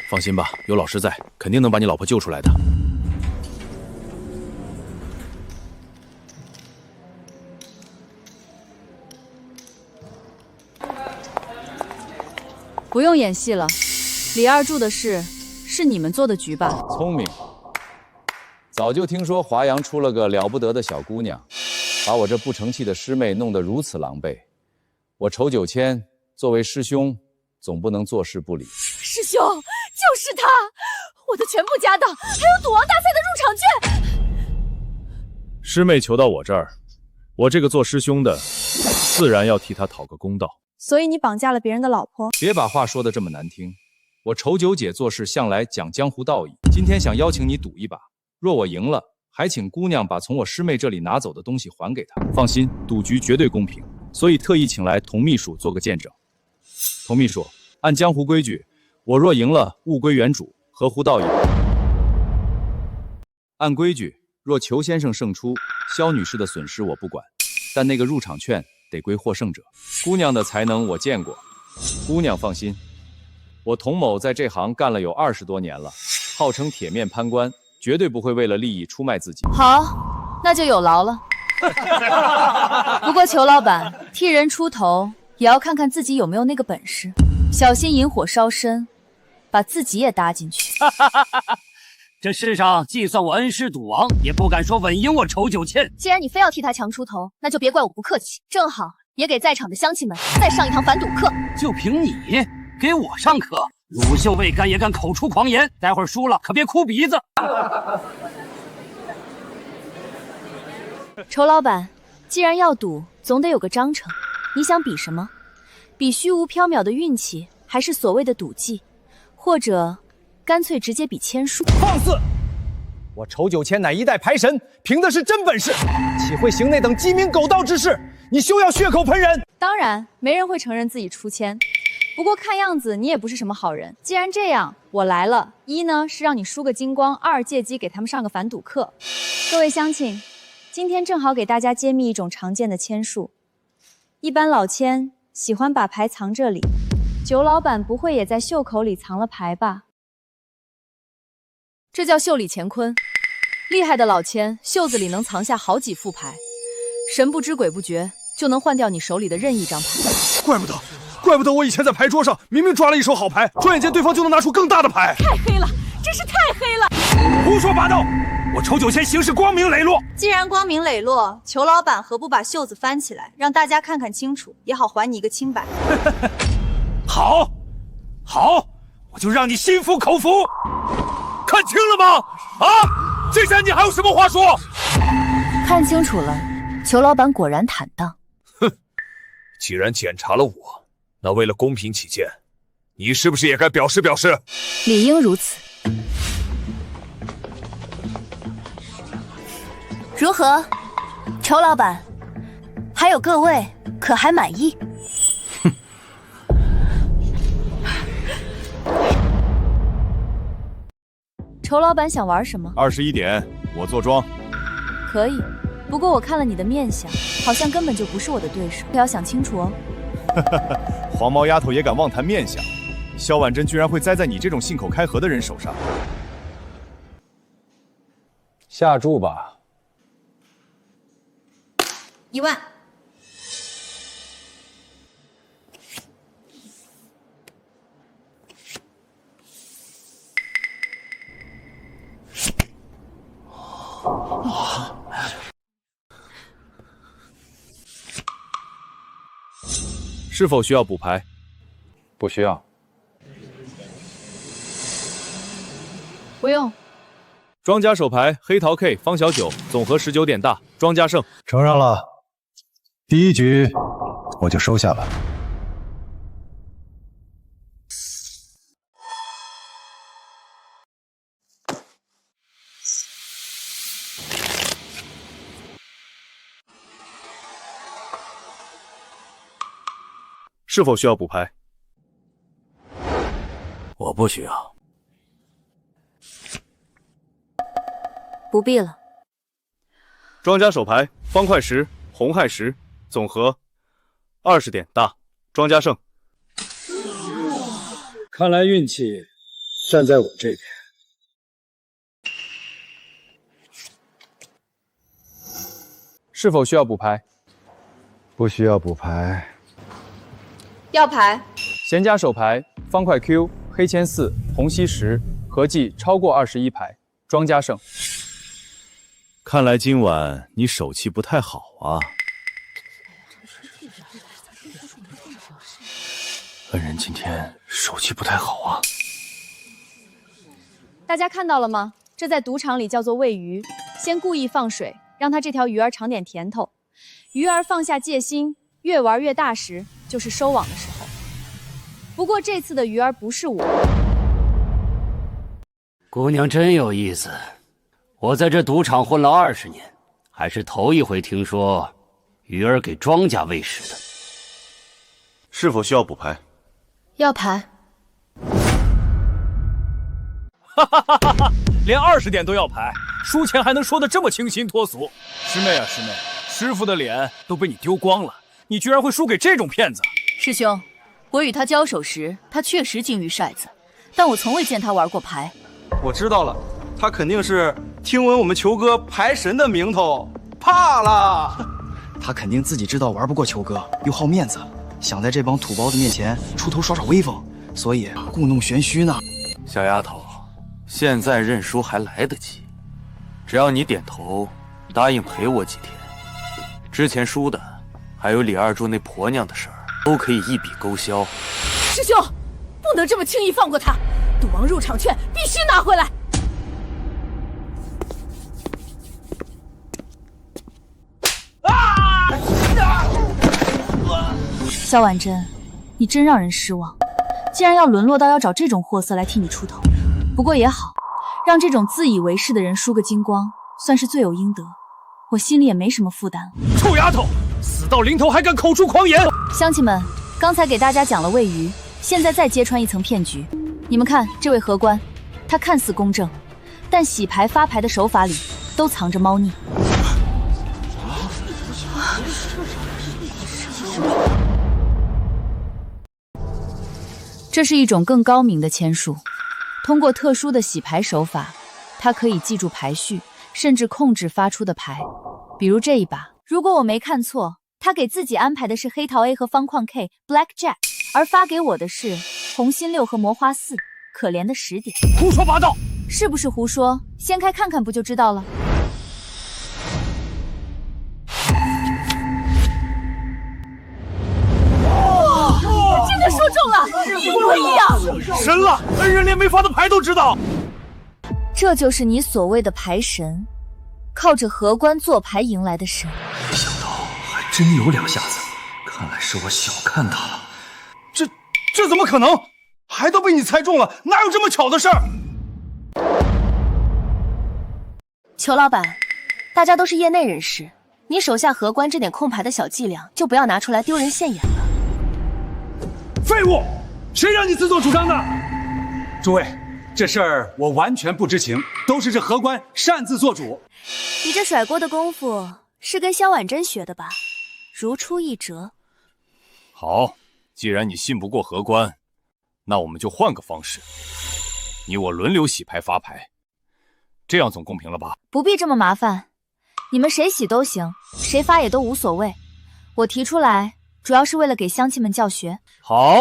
放心吧，有老师在，肯定能把你老婆救出来的。不用演戏了，李二柱的事是你们做的局吧？聪明，早就听说华阳出了个了不得的小姑娘，把我这不成器的师妹弄得如此狼狈。我仇9000，作为师兄，总不能坐视不理。师兄，就是他，我的全部家当，还有赌王大赛的入场券。师妹求到我这儿，我这个做师兄的，自然要替她讨个公道。所以你绑架了别人的老婆？别把话说得这么难听。我仇九姐做事向来讲江湖道义，今天想邀请你赌一把，若我赢了，还请姑娘把从我师妹这里拿走的东西还给她。放心，赌局绝对公平，所以特意请来童秘书做个见证。童秘书，按江湖规矩，我若赢了，物归原主，合乎道义。按规矩，若裘先生胜出，萧女士的损失我不管，但那个入场券得归获胜者。姑娘的才能我见过，姑娘放心，我童某在这行干了有20多年了，号称铁面潘官，绝对不会为了利益出卖自己。好，那就有劳了。不过裘老板替人出头，也要看看自己有没有那个本事。小心引火烧身，把自己也搭进去。这世上计算我恩师赌王，也不敢说稳赢我仇九千。既然你非要替他强出头，那就别怪我不客气。正好也给在场的乡亲们再上一堂反赌课。就凭你给我上课？乳臭未干也敢口出狂言，待会儿输了可别哭鼻子。仇老板，既然要赌，总得有个章程。你想比什么？比虚无缥缈的运气，还是所谓的赌技？或者干脆直接比签术？放肆！我仇九千乃一代牌神，凭的是真本事，岂会行那等鸡鸣狗盗之事？你休要血口喷人！当然，没人会承认自己出千。不过看样子你也不是什么好人。既然这样，我来了。一呢是让你输个精光，二借机给他们上个反赌课。各位乡亲，今天正好给大家揭秘一种常见的签术。一般老千喜欢把牌藏这里，九老板不会也在袖口里藏了牌吧？这叫袖里乾坤。厉害的老千，袖子里能藏下好几副牌，神不知鬼不觉就能换掉你手里的任意一张牌。怪不得我以前在牌桌上明明抓了一手好牌，转眼间对方就能拿出更大的牌。太黑了，真是太黑了！胡说八道！我仇九千行事光明磊落。既然光明磊落，裘老板何不把袖子翻起来，让大家看看清楚，也好还你一个清白。好，我就让你心服口服。看清了吗？啊，这下你还有什么话说？看清楚了，裘老板果然坦荡。既然检查了我，那为了公平起见，你是不是也该表示表示？理应如此。如何，裘老板？还有各位，可还满意？裘老板想玩什么？21点，我坐庄。可以，不过我看了你的面相，好像根本就不是我的对手，可要想清楚哦。黄毛丫头也敢妄谈面相，萧婉珍居然会栽在你这种信口开河的人手上。下注吧。1万。是否需要补牌？不需要。不用。庄家手牌黑桃 K 方小九，总和19点大，庄家胜。承让了，第一局我就收下了。是否需要补牌？我不需要。不必了。庄家手牌方块10红亥10，总和20点大，庄家胜。看来运气站在我这边。是否需要补牌？不需要补牌。要牌。闲家手牌方块 Q 黑签4红西10，合计超过21牌，庄家胜。看来今晚你手气不太好啊。恩人今天手气不太好啊。大家看到了吗？这在赌场里叫做喂鱼，先故意放水，让他这条鱼儿尝点甜头。鱼儿放下戒心，越玩越大时，就是收网的时候。不过这次的鱼儿不是我。姑娘真有意思，我在这赌场混了20年，还是头一回听说鱼儿给庄家喂食的。是否需要补牌？要牌。哈哈哈哈！连20点都要牌，输钱还能说得这么清新脱俗。师妹啊师妹，师傅的脸都被你丢光了，你居然会输给这种骗子！师兄，我与他交手时，他确实精于骰子，但我从未见他玩过牌。我知道了，他肯定是听闻我们裘哥牌神的名头，怕了。他肯定自己知道玩不过裘哥，又好面子，想在这帮土包子面前出头耍耍威风，所以故弄玄虚呢。小丫头，现在认输还来得及，只要你点头，答应陪我几天，之前输的，还有李二柱那婆娘的事儿，都可以一笔勾销。师兄，不能这么轻易放过他，赌王入场券必须拿回来。萧婉珍，你真让人失望，竟然要沦落到要找这种货色来替你出头。不过也好，让这种自以为是的人输个精光，算是罪有应得，我心里也没什么负担了。臭丫头，死到临头还敢口出狂言！乡亲们，刚才给大家讲了喂鱼，现在再揭穿一层骗局。你们看这位荷官，他看似公正，但洗牌发牌的手法里都藏着猫腻。这是一种更高明的签术，通过特殊的洗牌手法，它可以记住牌序，甚至控制发出的牌。比如这一把，如果我没看错，他给自己安排的是黑桃 A 和方框 K、Black Jack， 而发给我的是红心6和魔花4，可怜的10点。胡说八道！是不是胡说？掀开看看不就知道了。真的说中了，一模一样！神了，恩人连没发的牌都知道。这就是你所谓的牌神，靠着荷官做牌赢来的神。没想到还真有两下子，看来是我小看他了。这怎么可能？牌都被你猜中了，哪有这么巧的事儿？裘老板，大家都是业内人士，你手下荷官这点控牌的小伎俩，就不要拿出来丢人现眼了。废物！谁让你自作主张的？诸位，这事儿我完全不知情，都是这荷官擅自做主。你这甩锅的功夫是跟萧婉珍学的吧？如出一辙。好，既然你信不过荷官，那我们就换个方式，你我轮流洗牌发牌，这样总公平了吧？不必这么麻烦，你们谁洗都行，谁发也都无所谓。我提出来主要是为了给乡亲们教学。好，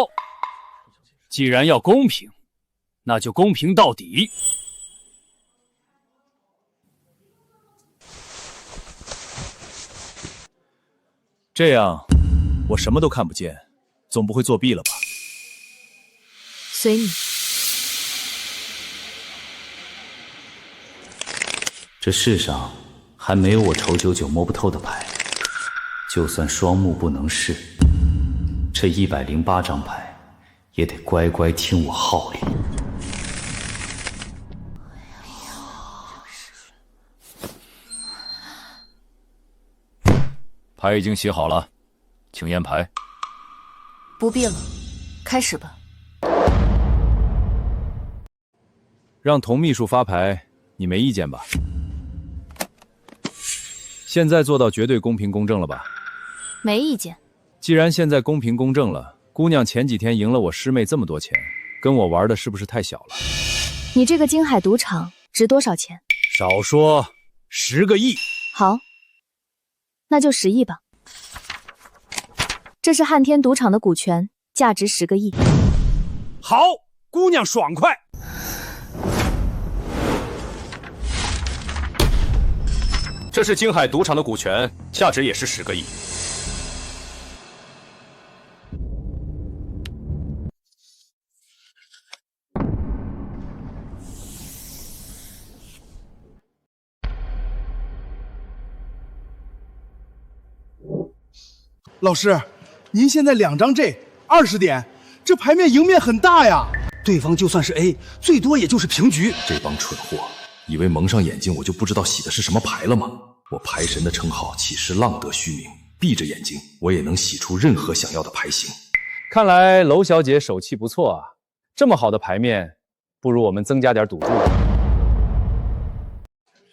既然要公平，那就公平到底。这样，我什么都看不见，总不会作弊了吧？随你。这世上还没有我仇九九摸不透的牌，就算双目不能视，这108张牌也得乖乖听我号令。牌已经洗好了，请验牌。不必了，开始吧。让童秘书发牌，你没意见吧？现在做到绝对公平公正了吧？没意见。既然现在公平公正了，姑娘前几天赢了我师妹这么多钱，跟我玩的是不是太小了？你这个京海赌场值多少钱？少说10个亿。好，那就10亿吧。这是汉天赌场的股权，价值10个亿。好，姑娘爽快。这是京海赌场的股权，价值也是10个亿。老师，您现在2张 J， 20点，这牌面赢面很大呀。对方就算是 A， 最多也就是平局。这帮蠢货，以为蒙上眼睛我就不知道洗的是什么牌了吗？我牌神的称号岂是浪得虚名？闭着眼睛，我也能洗出任何想要的牌型。看来娄小姐手气不错啊，这么好的牌面，不如我们增加点赌注。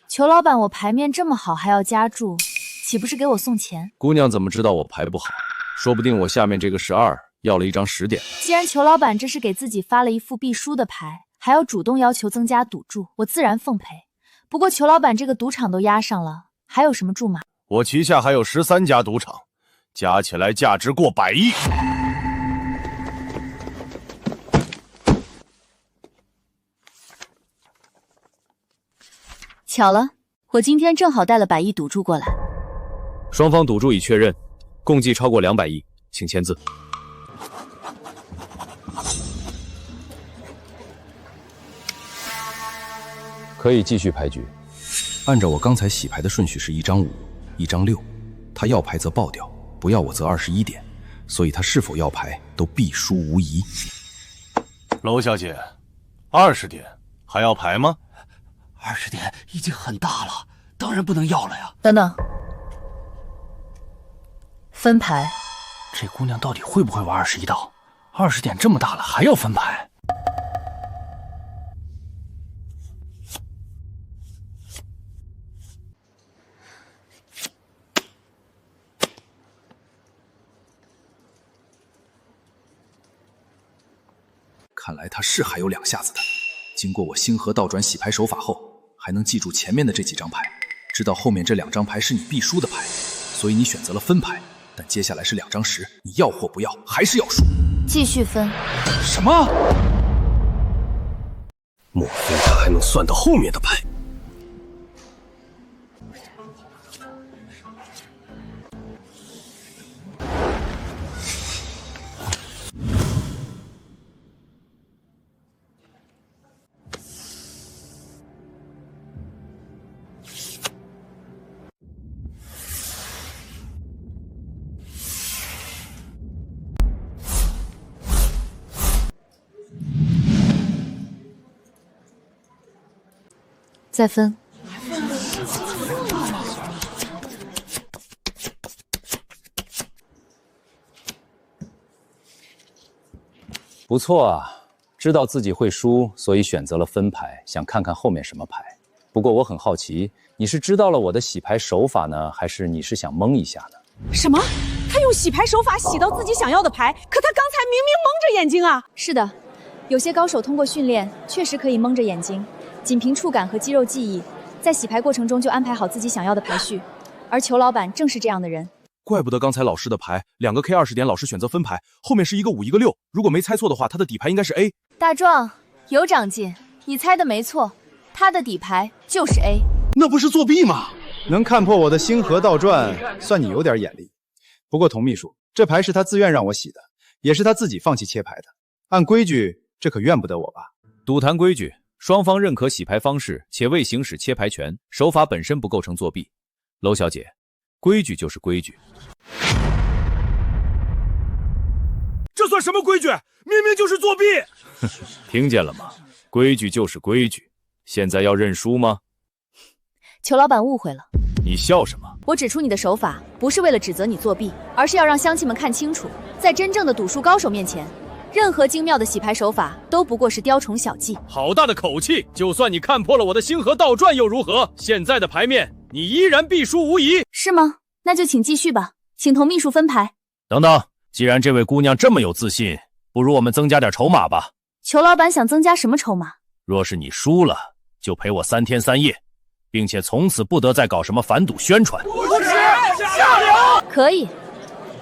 裘老板，我牌面这么好还要加注，岂不是给我送钱？姑娘怎么知道我牌不好？说不定我下面这个12要了一张10点。既然裘老板这是给自己发了一副必输的牌，还要主动要求增加赌注，我自然奉陪。不过裘老板这个赌场都压上了，还有什么注码？我旗下还有13家赌场，加起来价值过100亿。巧了，我今天正好带了100亿赌注过来。双方赌注已确认，共计超过200亿，请签字。可以继续牌局。按照我刚才洗牌的顺序是1张5，1张6，他要牌则爆掉，不要我则21点，所以他是否要牌都必输无疑。娄小姐，20点还要牌吗？20点已经很大了，当然不能要了呀。等等，分牌。这姑娘到底会不会玩21道？20点这么大了还要分牌？看来他是还有2下子的。经过我星河倒转洗牌手法后，还能记住前面的这几张牌，知道后面这2张牌是你必输的牌，所以你选择了分牌。但接下来是2张10，你要或不要，还是要输。继续分。什么？莫非他还能算到后面的牌？再分。不错啊，知道自己会输，所以选择了分牌，想看看后面什么牌。不过我很好奇，你是知道了我的洗牌手法呢，还是你是想蒙一下呢？什么？他用洗牌手法洗到自己想要的牌，可他刚才明明蒙着眼睛啊！是的，有些高手通过训练确实可以蒙着眼睛，仅凭触感和肌肉记忆，在洗牌过程中就安排好自己想要的牌序。而裘老板正是这样的人。怪不得刚才老师的牌2个 K20点，老师选择分牌，后面是1个5，1个6。如果没猜错的话，他的底牌应该是 A。大壮，有长进，你猜的没错，他的底牌就是 A。那不是作弊吗？能看破我的星河倒转，算你有点眼力。不过童秘书，这牌是他自愿让我洗的，也是他自己放弃切牌的。按规矩，这可怨不得我吧？赌坛规矩，双方认可洗牌方式且未行使切牌权，手法本身不构成作弊。娄小姐，规矩就是规矩。这算什么规矩？明明就是作弊！听见了吗？规矩就是规矩。现在要认输吗？裘老板误会了。你笑什么？我指出你的手法，不是为了指责你作弊，而是要让乡亲们看清楚，在真正的赌术高手面前，任何精妙的洗牌手法都不过是雕虫小技。好大的口气！就算你看破了我的星河倒转又如何？现在的牌面，你依然必输无疑。是吗？那就请继续吧，请童秘书分牌。等等，既然这位姑娘这么有自信，不如我们增加点筹码吧。裘老板想增加什么筹码？若是你输了，就陪我3天3夜，并且从此不得再搞什么反赌宣传。不是下流！可以，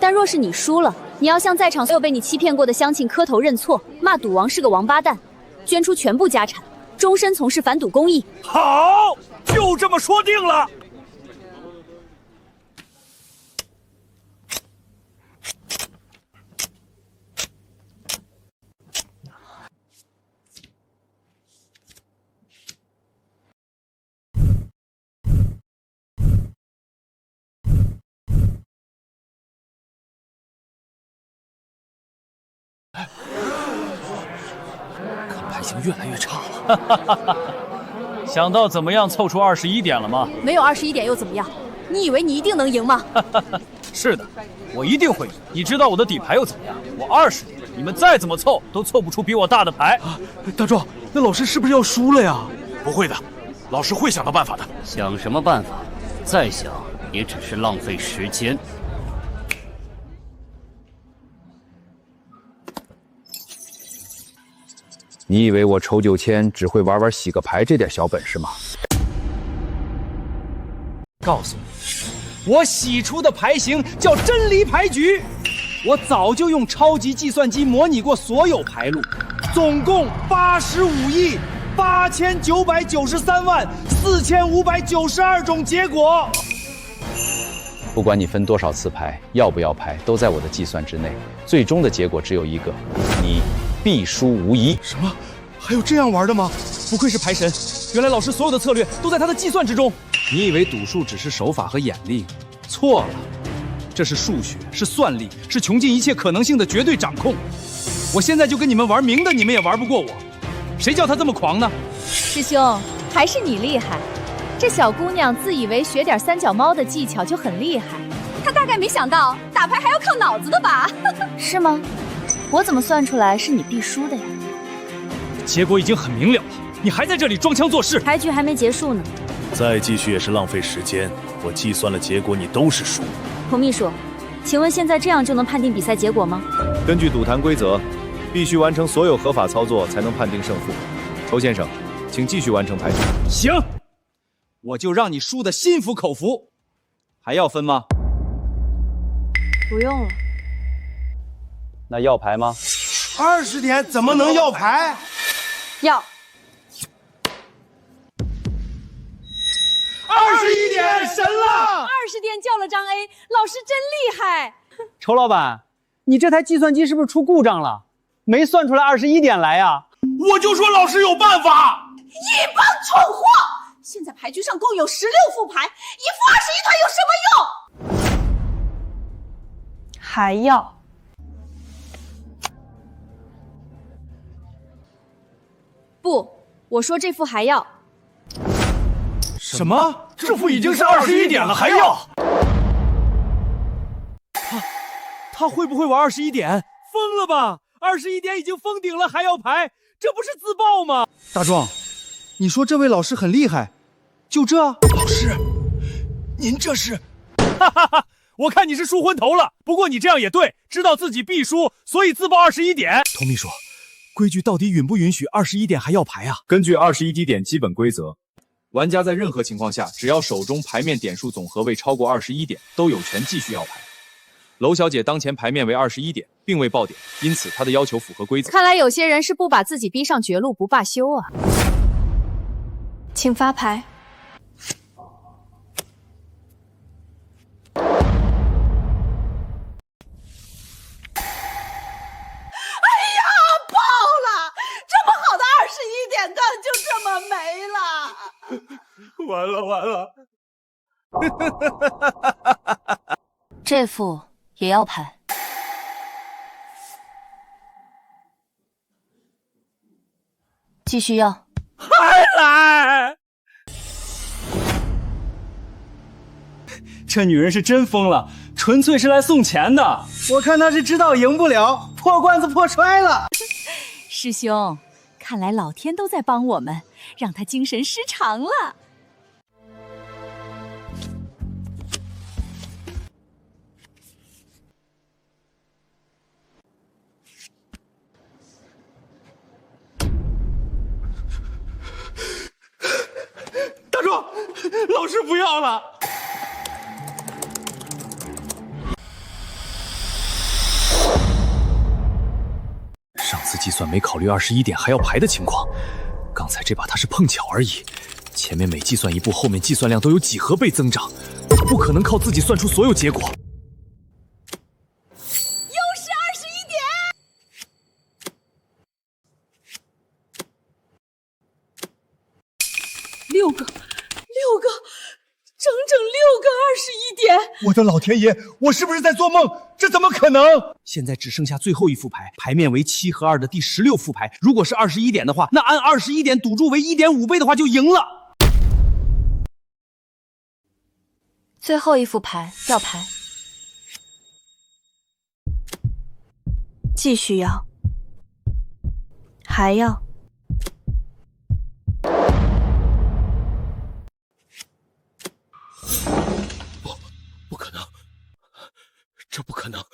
但若是你输了，你要向在场所有被你欺骗过的乡亲磕头认错，骂赌王是个王八蛋，捐出全部家产，终身从事反赌公益。好，就这么说定了。看牌型越来越差了。想到怎么样凑出21点了吗？没有21点又怎么样？你以为你一定能赢吗？是的，我一定会赢。你知道我的底牌又怎么样？我20点，你们再怎么凑都凑不出比我大的牌。大壮，那老师是不是要输了呀？不会的，老师会想到办法的。想什么办法？再想也只是浪费时间。你以为我筹9千只会玩洗个牌这点小本事吗？告诉你，我洗出的牌型叫真离牌局。我早就用超级计算机模拟过所有牌路，总共85亿， 89934592种结果。不管你分多少次牌，要不要牌，都在我的计算之内。最终的结果只有一个，你必输无疑。什么？还有这样玩的吗？不愧是牌神，原来老师所有的策略都在他的计算之中。你以为赌术只是手法和眼力？错了，这是数学，是算力，是穷尽一切可能性的绝对掌控。我现在就跟你们玩明的，你们也玩不过我。谁叫他这么狂呢？师兄，还是你厉害。这小姑娘自以为学点三脚猫的技巧就很厉害，她大概没想到打牌还要靠脑子的吧？是吗？我怎么算出来是你必输的呀？结果已经很明了了，你还在这里装腔作势。牌局还没结束呢，再继续也是浪费时间。我计算了结果，你都是输。童秘书，请问现在这样就能判定比赛结果吗？根据赌坛规则，必须完成所有合法操作才能判定胜负。仇先生，请继续完成牌局。行，我就让你输得心服口服。还要分吗？不用了。那要牌吗？20点怎么能要牌？要。21点，神了！20点叫了张 A， 老师真厉害。仇老板，你这台计算机是不是出故障了？没算出来21点来呀？我就说老师有办法。一帮蠢货！现在牌局上共有16副牌，一副21团有什么用？还要。不，我说这副还要。什么？这副已经是21点了，还要？他会不会玩21点？疯了吧！21点已经封顶了，还要牌，这不是自爆吗？大壮，你说这位老师很厉害，就这？老师，您这是？哈哈哈！我看你是输昏头了。不过你这样也对，知道自己必输，所以自爆21点。童秘书，规矩到底允不允许21点还要牌啊？根据21滴点基本规则，玩家在任何情况下，只要手中牌面点数总和未超过21点，都有权继续要牌。娄小姐当前牌面为21点，并未爆点，因此她的要求符合规则。看来有些人是不把自己逼上绝路不罢休啊！请发牌。完了完了！这副也要牌。继续要。还来！这女人是真疯了，纯粹是来送钱的。我看她是知道赢不了，破罐子破摔了。师兄，看来老天都在帮我们，让他精神失常了。大壮，老师不要了。上次计算没考虑21点还要牌的情况，刚才这把他是碰巧而已。前面每计算一步，后面计算量都有几何倍增长，不可能靠自己算出所有结果。又是21点！6个，整整6个21点！我的老天爷，我是不是在做梦？这怎么可能？现在只剩下最后一副牌，牌面为7和2的第16副牌。如果是21点的话，那按21点赌注为1.5倍的话就赢了。最后一副牌要牌，继续要，还要。不可能，这不可能！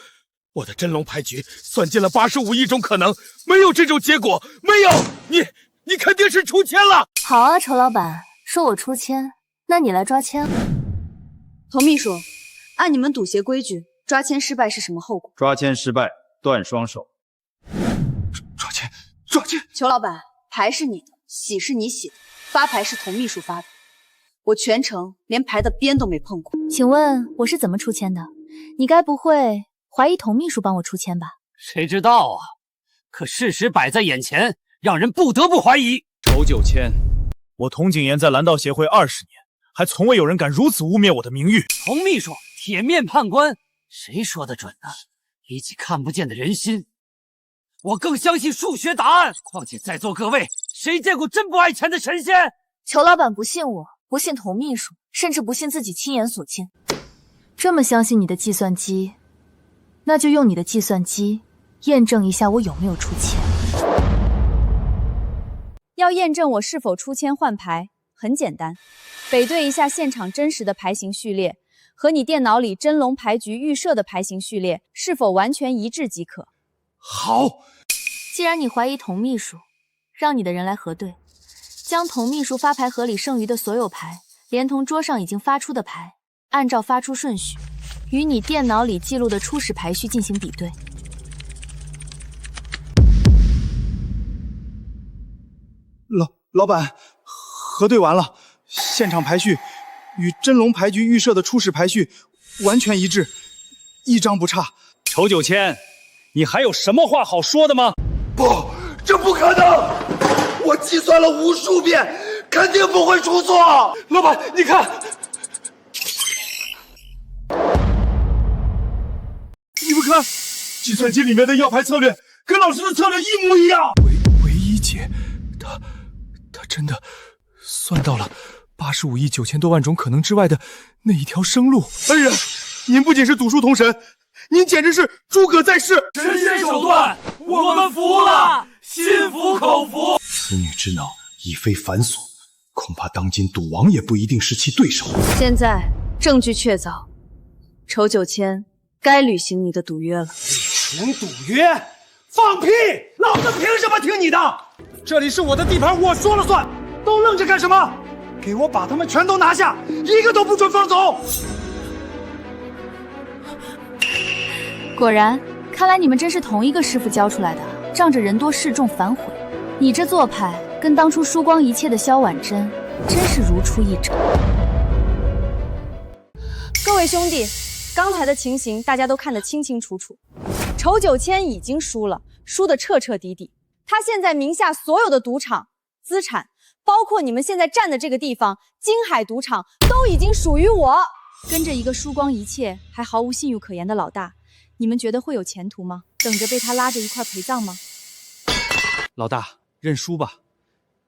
我的真龙牌局算进了85亿种可能，没有这种结果，没有！你肯定是出千了！好啊，仇老板，说我出千，那你来抓千。童秘书，按你们赌协规矩，抓签失败是什么后果？抓签失败，断双手。抓签！裘老板，牌是你的，洗是你洗的，发牌是童秘书发的，我全程连牌的边都没碰过。请问我是怎么出签的？你该不会怀疑童秘书帮我出签吧？谁知道啊？可事实摆在眼前，让人不得不怀疑。仇九千，我童景言在蓝道协会20年，还从未有人敢如此污蔑我的名誉。童秘书，铁面判官，谁说的准呢？比起看不见的人心，我更相信数学答案。况且在座各位，谁见过真不爱钱的神仙？裘老板不信我，不信童秘书，甚至不信自己亲眼所见。这么相信你的计算机，那就用你的计算机验证一下我有没有出签。要验证我是否出签换牌，很简单，比对一下现场真实的牌型序列和你电脑里真龙牌局预设的牌型序列是否完全一致即可。好，既然你怀疑童秘书，让你的人来核对，将童秘书发牌盒里剩余的所有牌，连同桌上已经发出的牌，按照发出顺序，与你电脑里记录的初始排序进行比对。老板，核对完了，现场排序与真龙牌局预设的初始排序完全一致，一张不差。仇九千，你还有什么话好说的吗？不，这不可能！我计算了无数遍，肯定不会出错。老板，你看，你们看，计算机里面的要牌策略跟老师的策略一模一样。唯一解，他真的算到了85亿9000多万种可能之外的那一条生路。恩人，您不仅是赌术通神，您简直是诸葛在世，神仙手段，我们服了，心服口服。此女之能已非凡所，恐怕当今赌王也不一定是其对手。现在证据确凿，仇九千该履行你的赌约了。履行赌约？放屁！老子凭什么听你的？这里是我的地盘，我说了算，都愣着干什么？给我把他们全都拿下，一个都不准放走！果然，看来你们真是同一个师傅教出来的，仗着人多势众反悔。你这做派跟当初输光一切的萧婉珍真是如出一辙。各位兄弟，刚才的情形大家都看得清清楚楚，仇九千已经输了，输得彻彻底底。他现在名下所有的赌场资产，包括你们现在站的这个地方金海赌场，都已经属于我。跟着一个输光一切还毫无信誉可言的老大，你们觉得会有前途吗？等着被他拉着一块陪葬吗？老大，认输吧，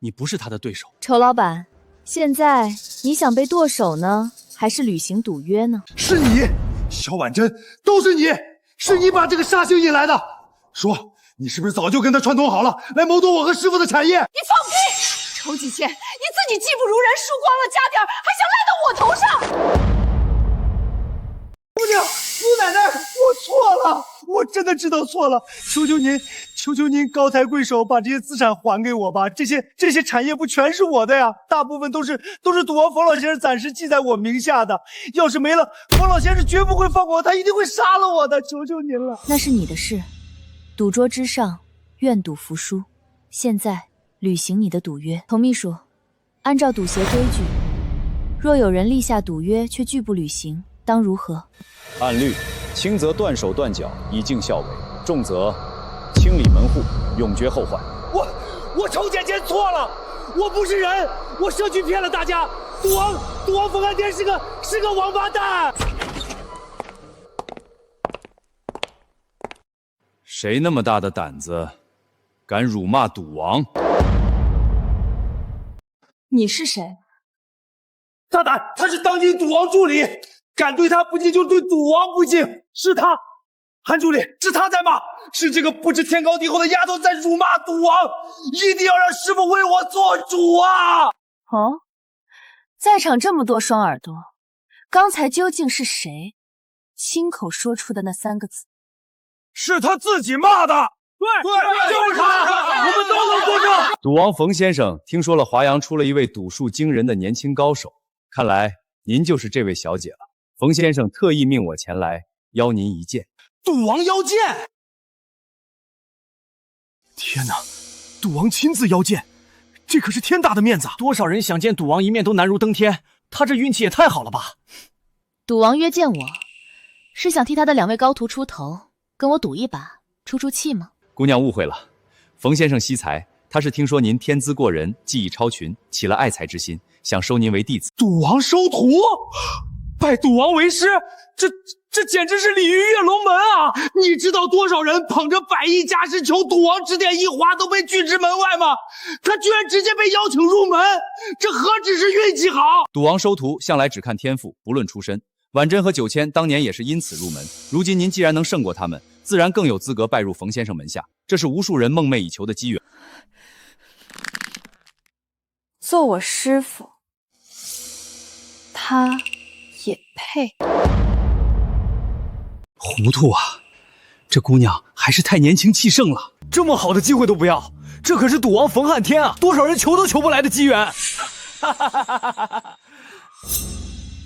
你不是他的对手。仇老板，现在你想被剁手呢，还是履行赌约呢？是你，萧婉珍，都是你，是你把这个杀星引来的。说，你是不是早就跟他串通好了，来谋夺我和师傅的产业？你放屁！仇几千，你自己技不如人，输光了家底儿，还想赖到我头上？姑娘，姑奶奶，我错了，我真的知道错了，求求您高抬贵手，把这些资产还给我吧。这些产业不全是我的呀，大部分都是赌王冯老先生暂时记在我名下的。要是没了，冯老先生绝不会放过我，他一定会杀了我的。求求您了。那是你的事，赌桌之上，愿赌服输。现在履行你的赌约。童秘书，按照赌协规矩，若有人立下赌约却拒不履行，当如何？按律，轻则断手断脚，以儆效伪；重则清理门户，永绝后患。我仇姐姐错了，我不是人，我设局骗了大家。赌王冯汉天是个王八蛋。谁那么大的胆子，敢辱骂赌王？你是谁？大胆！他是当今赌王助理，敢对他不敬就对赌王不敬，是他。韩助理，是他在骂，是这个不知天高地厚的丫头在辱骂赌王，一定要让师傅为我做主啊！哦，在场这么多双耳朵，刚才究竟是谁亲口说出的那3个字？是他自己骂的。对，就是他，我们都能作证。赌王冯先生，听说了华阳出了一位赌术惊人的年轻高手，看来您就是这位小姐了。冯先生特意命我前来邀您一见。赌王邀见！天哪，赌王亲自邀见，这可是天大的面子啊！多少人想见赌王一面都难如登天，他这运气也太好了吧！赌王约见我，是想替他的2位高徒出头，跟我赌一把，出出气吗？姑娘误会了，冯先生惜才，他是听说您天资过人，技艺超群，起了爱才之心，想收您为弟子。赌王收徒，拜赌王为师，这简直是鲤鱼跃龙门啊！你知道多少人捧着100亿家世求赌王指点一划都被拒之门外吗？他居然直接被邀请入门，这何止是运气好！赌王收徒向来只看天赋，不论出身。婉珍和9000当年也是因此入门，如今您既然能胜过他们，自然更有资格拜入冯先生门下，这是无数人梦寐以求的机缘。做我师傅，他也配？糊涂啊！这姑娘还是太年轻气盛了，这么好的机会都不要，这可是赌王冯汉天啊，多少人求都求不来的机缘。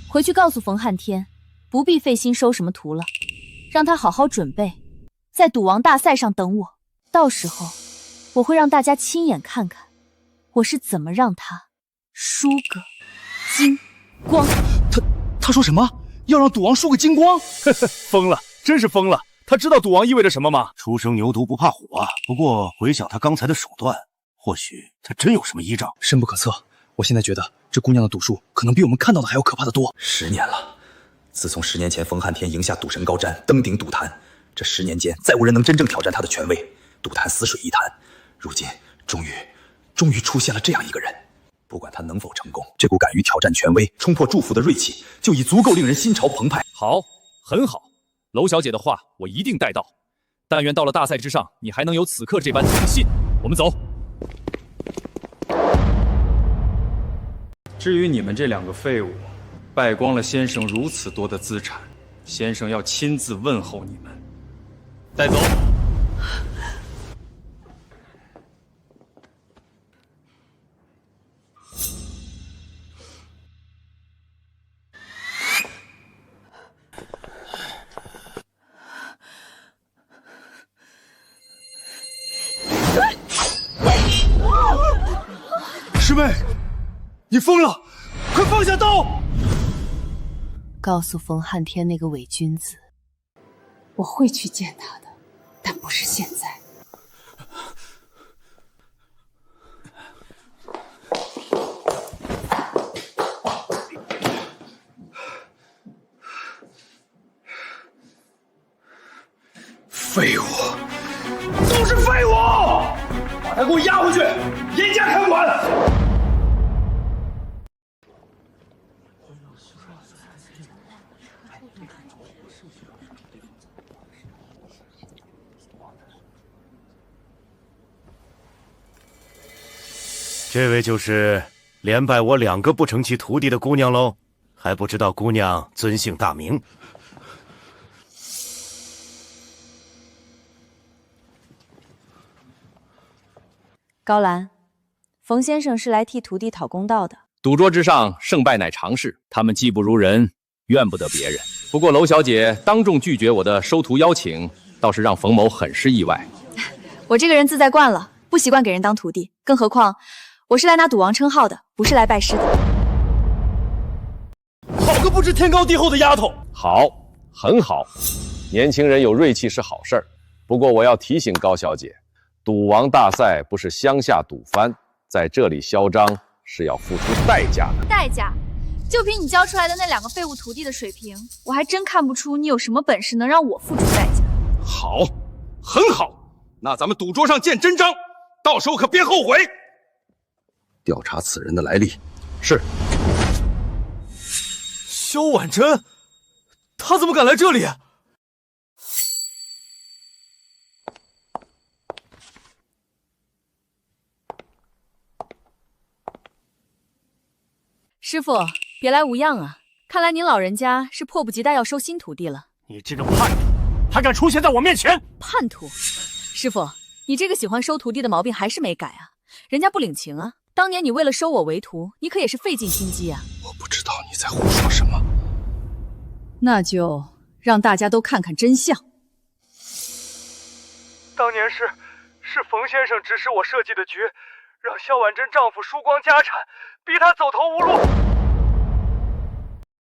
回去告诉冯汉天，不必费心收什么徒了，让他好好准备，在赌王大赛上等我。到时候，我会让大家亲眼看看，我是怎么让他输个精光。他说什么？要让赌王输个精光？疯了，真是疯了！他知道赌王意味着什么吗？初生牛犊不怕虎啊！不过回想他刚才的手段，或许他真有什么依仗。深不可测。我现在觉得这姑娘的赌术可能比我们看到的还要可怕的多。10年了，自从10年前冯汉天赢下赌神高瞻，登顶赌坛，这10年间再无人能真正挑战他的权威，赌坛死水一潭。如今终于出现了这样一个人。不管他能否成功，这股敢于挑战权威、冲破祝福的锐气，就已足够令人心潮澎湃。好，很好，娄小姐的话我一定带到。但愿到了大赛之上，你还能有此刻这般自信。我们走。至于你们这2个废物，败光了先生如此多的资产，先生要亲自问候你们。带走。师妹，你疯了！快放下刀！告诉冯汉天那个伪君子，我会去见他的，但不是现在。废物，都是废物！把他给我押回去，严加看管。这位就是连拜我2个不成其徒弟的姑娘喽，还不知道姑娘尊姓大名？高兰，冯先生是来替徒弟讨公道的。赌桌之上，胜败乃常事，他们技不如人，怨不得别人。不过娄小姐当众拒绝我的收徒邀请，倒是让冯某很是意外。我这个人自在惯了，不习惯给人当徒弟，更何况我是来拿赌王称号的，不是来拜师的。好个不知天高地厚的丫头！好，很好，年轻人有锐气是好事儿。不过我要提醒高小姐，赌王大赛不是乡下赌番，在这里嚣张是要付出代价的。代价？就凭你教出来的那2个废物徒弟的水平，我还真看不出你有什么本事能让我付出代价。好，很好，那咱们赌桌上见真章，到时候可别后悔。调查此人的来历。是。萧婉珍，她怎么敢来这里？师傅，别来无恙啊！看来您老人家是迫不及待要收新徒弟了。你这个叛徒，还敢出现在我面前！叛徒！师傅，你这个喜欢收徒弟的毛病还是没改啊？人家不领情啊！当年你为了收我为徒，你可也是费尽心机啊！我不知道你在胡说什么。那就让大家都看看真相。当年是冯先生指使我设计的局，让萧婉珍丈夫输光家产，逼她走投无路。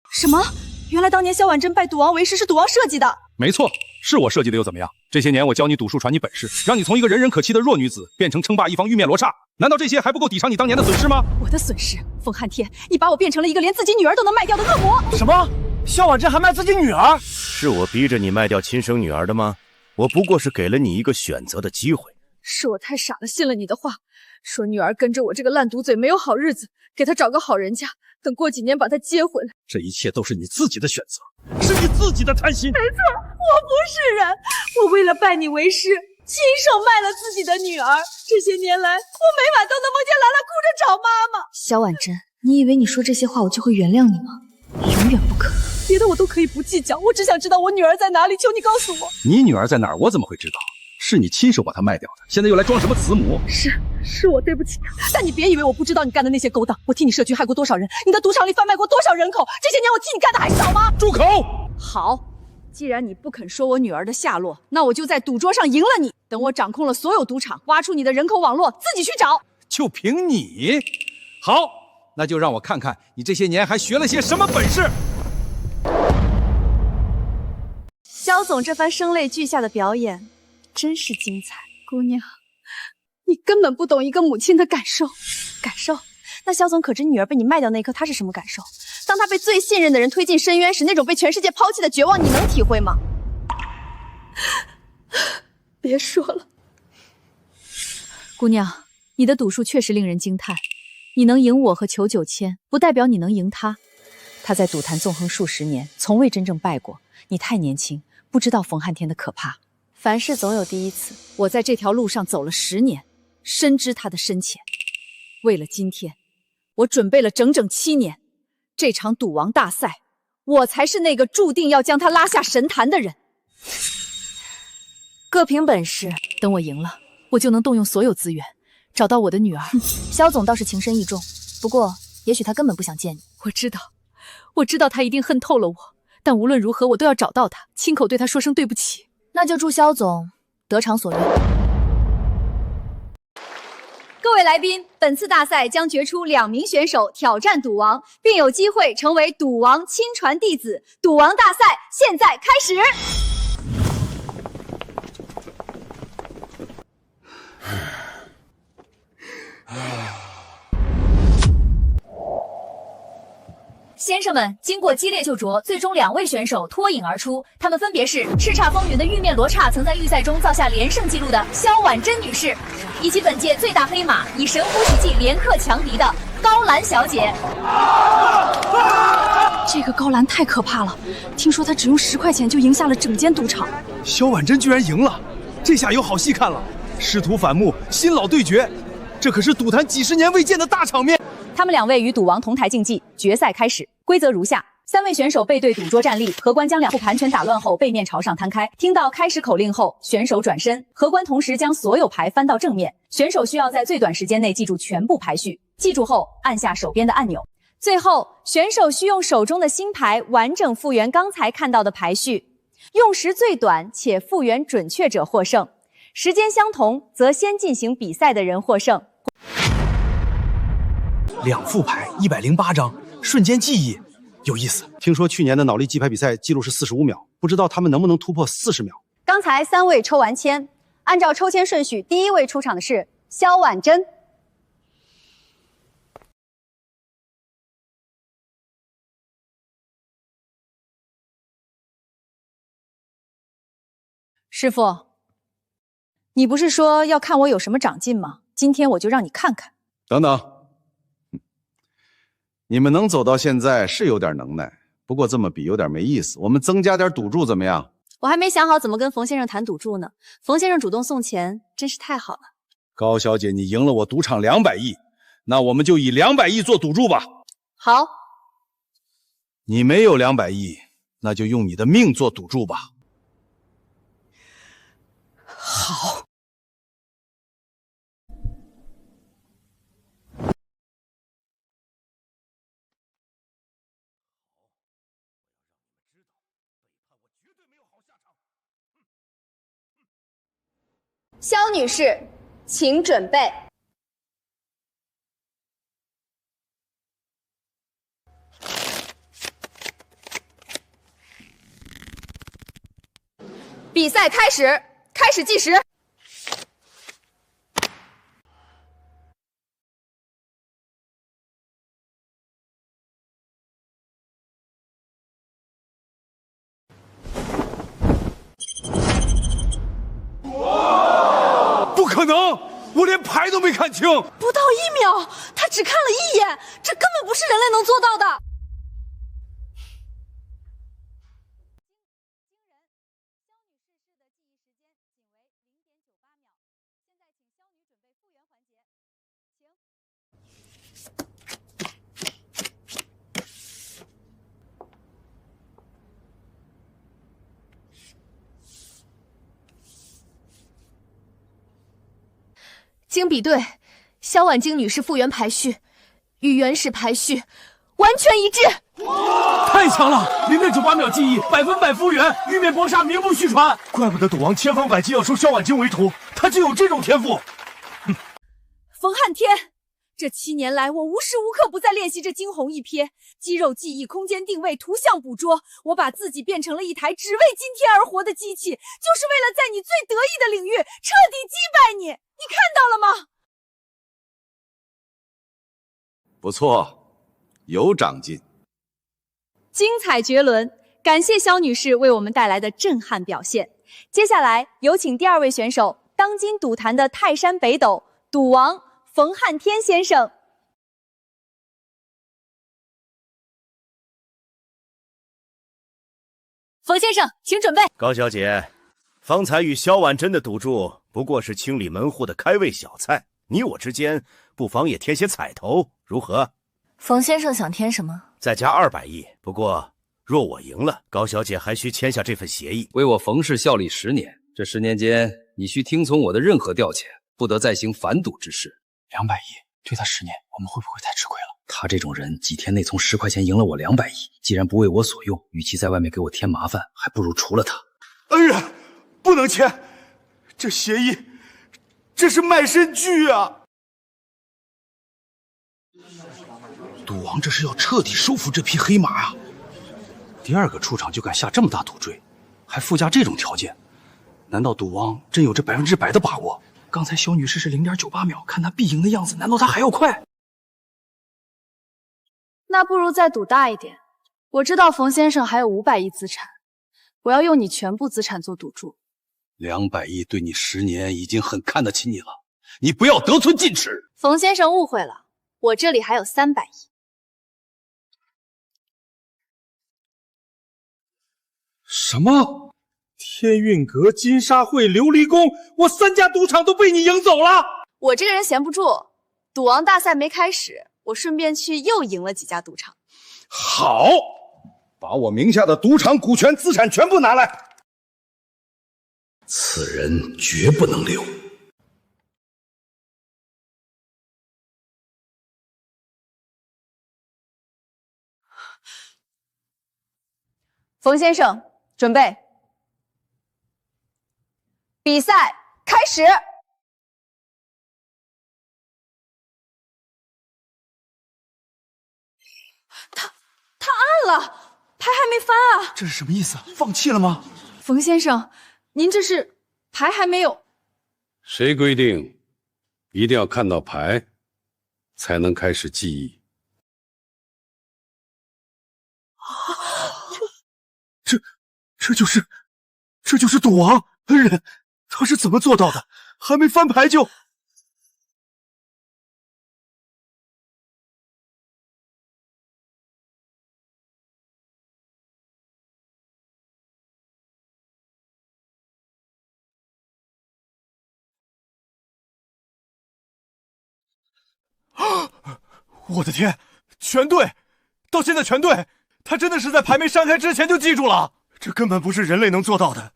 什么？原来当年萧婉珍拜赌王为师是赌王设计的。没错，是我设计的又怎么样？这些年我教你赌术，传你本事，让你从一个人人可欺的弱女子变成称霸一方玉面罗刹，难道这些还不够抵偿你当年的损失吗？我的损失，风撼天，你把我变成了一个连自己女儿都能卖掉的恶魔。什么？萧婉珍还卖自己女儿？是我逼着你卖掉亲生女儿的吗？我不过是给了你一个选择的机会。是我太傻了，信了你的话，说女儿跟着我这个烂赌嘴没有好日子，给她找个好人家，等过几年把她接回来。这一切都是你自己的选择，是你自己的贪心。没错，我不是人，我为了拜你为师，亲手卖了自己的女儿。这些年来，我每晚都能梦见兰兰哭着找妈妈。萧婉珍，你以为你说这些话我就会原谅你吗？永远不可能。别的我都可以不计较，我只想知道我女儿在哪里，求你告诉我。你女儿在哪儿？我怎么会知道？是你亲手把她卖掉的，现在又来装什么慈母？是我对不起，但你别以为我不知道你干的那些勾当。我替你社区害过多少人，你的赌场里贩卖过多少人口，这些年我替你干的还少吗？住口！好，既然你不肯说我女儿的下落，那我就在赌桌上赢了你。等我掌控了所有赌场，挖出你的人口网络，自己去找。就凭你？好，那就让我看看你这些年还学了些什么本事。萧总这番声泪俱下的表演真是精彩。姑娘，你根本不懂一个母亲的感受。那萧总可知女儿被你卖掉那一刻他是什么感受？当他被最信任的人推进深渊时，那种被全世界抛弃的绝望，你能体会吗？别说了。姑娘，你的赌术确实令人惊叹。你能赢我和裘九千，不代表你能赢他。他在赌坛纵横数十年，从未真正败过。你太年轻，不知道冯汉天的可怕。凡事总有第一次，我在这条路上走了10年，深知他的深浅。为了今天，我准备了整整7年。这场赌王大赛，我才是那个注定要将他拉下神坛的人。各凭本事，等我赢了，我就能动用所有资源，找到我的女儿。萧总倒是情深意重，不过也许他根本不想见你。我知道他一定恨透了我，但无论如何，我都要找到他，亲口对他说声对不起。那就祝萧总得偿所愿。各位来宾，本次大赛将决出2名选手挑战赌王，并有机会成为赌王亲传弟子。赌王大赛现在开始。先生们，经过激烈救啄，最终2位选手脱颖而出，他们分别是叱咤风云的玉面罗刹，曾在预赛中造下连胜纪录的萧婉珍女士，以及本届最大黑马以神乎其技连克强敌的高兰小姐。这个高兰太可怕了，听说她只用10块钱就赢下了整间赌场。萧婉珍居然赢了，这下有好戏看了！师徒反目，新老对决，这可是赌坛几10年未见的大场面。他们2位与赌王同台竞技，决赛开始。规则如下：3位选手背对赌桌站立，荷官将2副盘全打乱后，背面朝上摊开。听到开始口令后，选手转身，荷官同时将所有牌翻到正面。选手需要在最短时间内记住全部牌序，记住后按下手边的按钮。最后，选手需用手中的新牌完整复原刚才看到的牌序，用时最短且复原准确者获胜。时间相同，则先进行比赛的人获胜。2副牌108张，瞬间记忆，有意思。听说去年的脑力记牌比赛记录是45秒，不知道他们能不能突破40秒。刚才3位抽完签，按照抽签顺序，第1位出场的是萧婉珍。师傅，你不是说要看我有什么长进吗？今天我就让你看看。等等。你们能走到现在是有点能耐，不过这么比有点没意思。我们增加点赌注怎么样？我还没想好怎么跟冯先生谈赌注呢。冯先生主动送钱，真是太好了。高小姐，你赢了我赌场200亿，那我们就以200亿做赌注吧。好。你没有200亿，那就用你的命做赌注吧。好。萧女士，请准备。比赛开始，开始计时。不可能！我连牌都没看清。不到1秒，他只看了1眼，这根本不是人类能做到的。经比对，萧婉晶女士复原排序与原始排序完全一致。太强了！0.98秒记忆，100%复原，玉面搏杀名不虚传。怪不得赌王千方百计要收萧婉晶为徒，他竟有这种天赋。冯汉天，这7年来，我无时无刻不在练习着惊鸿一瞥、肌肉记忆、空间定位、图像捕捉。我把自己变成了一台只为今天而活的机器，就是为了在你最得意的领域彻底击败你。你看到了吗？不错，有长进。精彩绝伦，感谢萧女士为我们带来的震撼表现。接下来有请第2位选手，当今赌坛的泰山北斗赌王冯汉天先生。冯先生，请准备。高小姐，方才与萧婉珍的赌注不过是清理门户的开胃小菜，你我之间不妨也添些彩头，如何？冯先生想添什么？再加200亿。不过若我赢了，高小姐还需签下这份协议，为我冯氏效力10年。这10年间，你需听从我的任何调遣，不得再行反赌之事。200亿对他10年，我们会不会太吃亏了？他这种人几天内从10块钱赢了我200亿，既然不为我所用，与其在外面给我添麻烦，还不如除了他。恩人，不能签，这协议，这是卖身剧啊！赌王这是要彻底收服这匹黑马啊！第2个出场就敢下这么大赌坠，还附加这种条件，难道赌王真有这100%的把握？刚才萧女士是0.98秒，看她必赢的样子，难道她还要快？那不如再赌大一点。我知道冯先生还有500亿资产，我要用你全部资产做赌注。200亿对你10年已经很看得起你了，你不要得寸进尺。冯先生误会了，我这里还有300亿。什么？天运阁、金沙会、琉璃宫，我3家赌场都被你赢走了。我这个人闲不住，赌王大赛没开始，我顺便去又赢了几家赌场。好，把我名下的赌场股权资产全部拿来。此人绝不能留。冯先生，准备。比赛开始。他按了，牌还没翻啊！这是什么意思？放弃了吗？冯先生，您这是牌还没有？谁规定一定要看到牌才能开始记忆？这就是赌王恩人，他是怎么做到的？还没翻牌就……我的天，全对，到现在全对，他真的是在牌没扇开之前就记住了。这根本不是人类能做到的，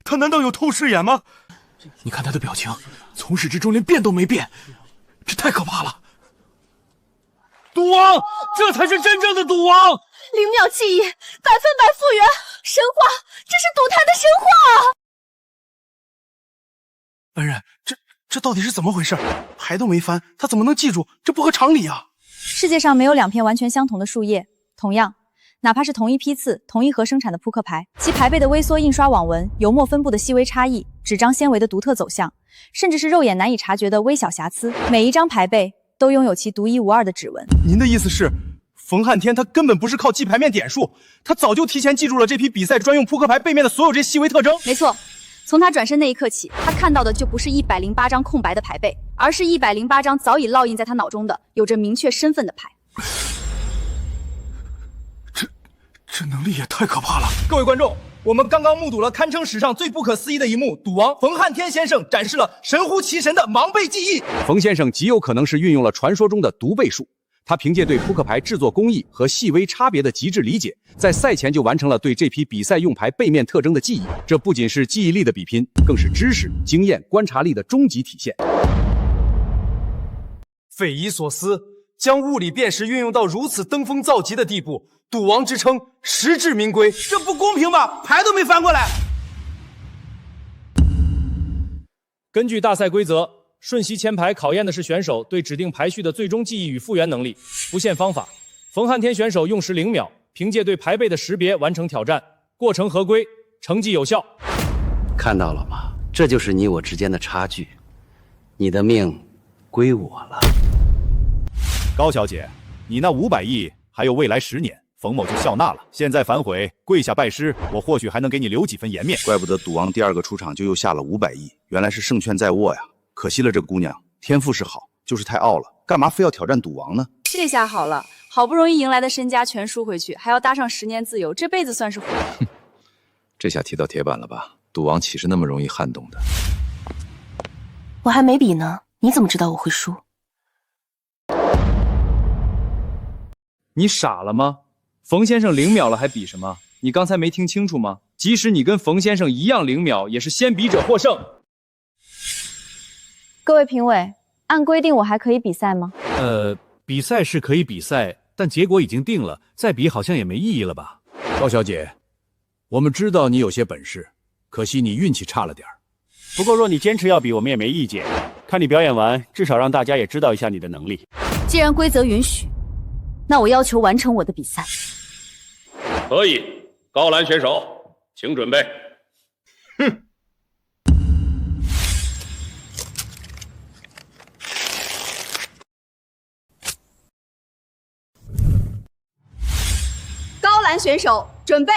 他难道有透视眼吗？你看他的表情，从始至终连变都没变，这太可怕了。赌王，这才是真正的赌王！0秒记忆，100%复原，神话，这是赌坛的神话啊！恩人，这到底是怎么回事？牌都没翻，他怎么能记住？这不合常理啊！世界上没有2片完全相同的树叶，同样，哪怕是同一批次、同一盒生产的扑克牌，其牌背的微缩印刷网纹、油墨分布的细微差异、纸张纤维的独特走向，甚至是肉眼难以察觉的微小瑕疵，每一张牌背都拥有其独一无二的指纹。您的意思是，冯汉天他根本不是靠记牌面点数，他早就提前记住了这批比赛专用扑克牌背面的所有这细微特征？没错。从他转身那一刻起，他看到的就不是108张空白的牌背，而是108张早已烙印在他脑中的、有着明确身份的牌。这能力也太可怕了！各位观众，我们刚刚目睹了堪称史上最不可思议的一幕，赌王冯汉天先生展示了神乎其神的盲背记忆。冯先生极有可能是运用了传说中的读背术。他凭借对扑克牌制作工艺和细微差别的极致理解，在赛前就完成了对这批比赛用牌背面特征的记忆。这不仅是记忆力的比拼，更是知识、经验、观察力的终极体现。匪夷所思，将物理辨识运用到如此登峰造极的地步，赌王之称实至名归。这不公平吧？牌都没翻过来。根据大赛规则，瞬息签牌考验的是选手对指定排序的最终记忆与复原能力，不限方法。冯汉天选手用时0秒，凭借对牌背的识别完成挑战，过程合规，成绩有效。看到了吗？这就是你我之间的差距，你的命归我了。高小姐，你那500亿还有未来10年，冯某就笑纳了。现在反悔，跪下拜师，我或许还能给你留几分颜面。怪不得赌王第2个出场就又下了500亿，原来是胜券在握呀。可惜了这姑娘，天赋是好，就是太傲了，干嘛非要挑战赌王呢？这下好了，好不容易迎来的身家全输回去，还要搭上10年自由，这辈子算是毁了。这下踢到铁板了吧？赌王岂是那么容易撼动的？我还没比呢，你怎么知道我会输？你傻了吗？冯先生0秒了还比什么？你刚才没听清楚吗？即使你跟冯先生一样0秒，也是先比者获胜。各位评委，按规定我还可以比赛吗？比赛是可以比赛，但结果已经定了，再比好像也没意义了吧？高小姐，我们知道你有些本事，可惜你运气差了点儿。不过若你坚持要比，我们也没意见。看你表演完，至少让大家也知道一下你的能力。既然规则允许，那我要求完成我的比赛。可以，高蓝选手，请准备。哼。高蓝选手准备，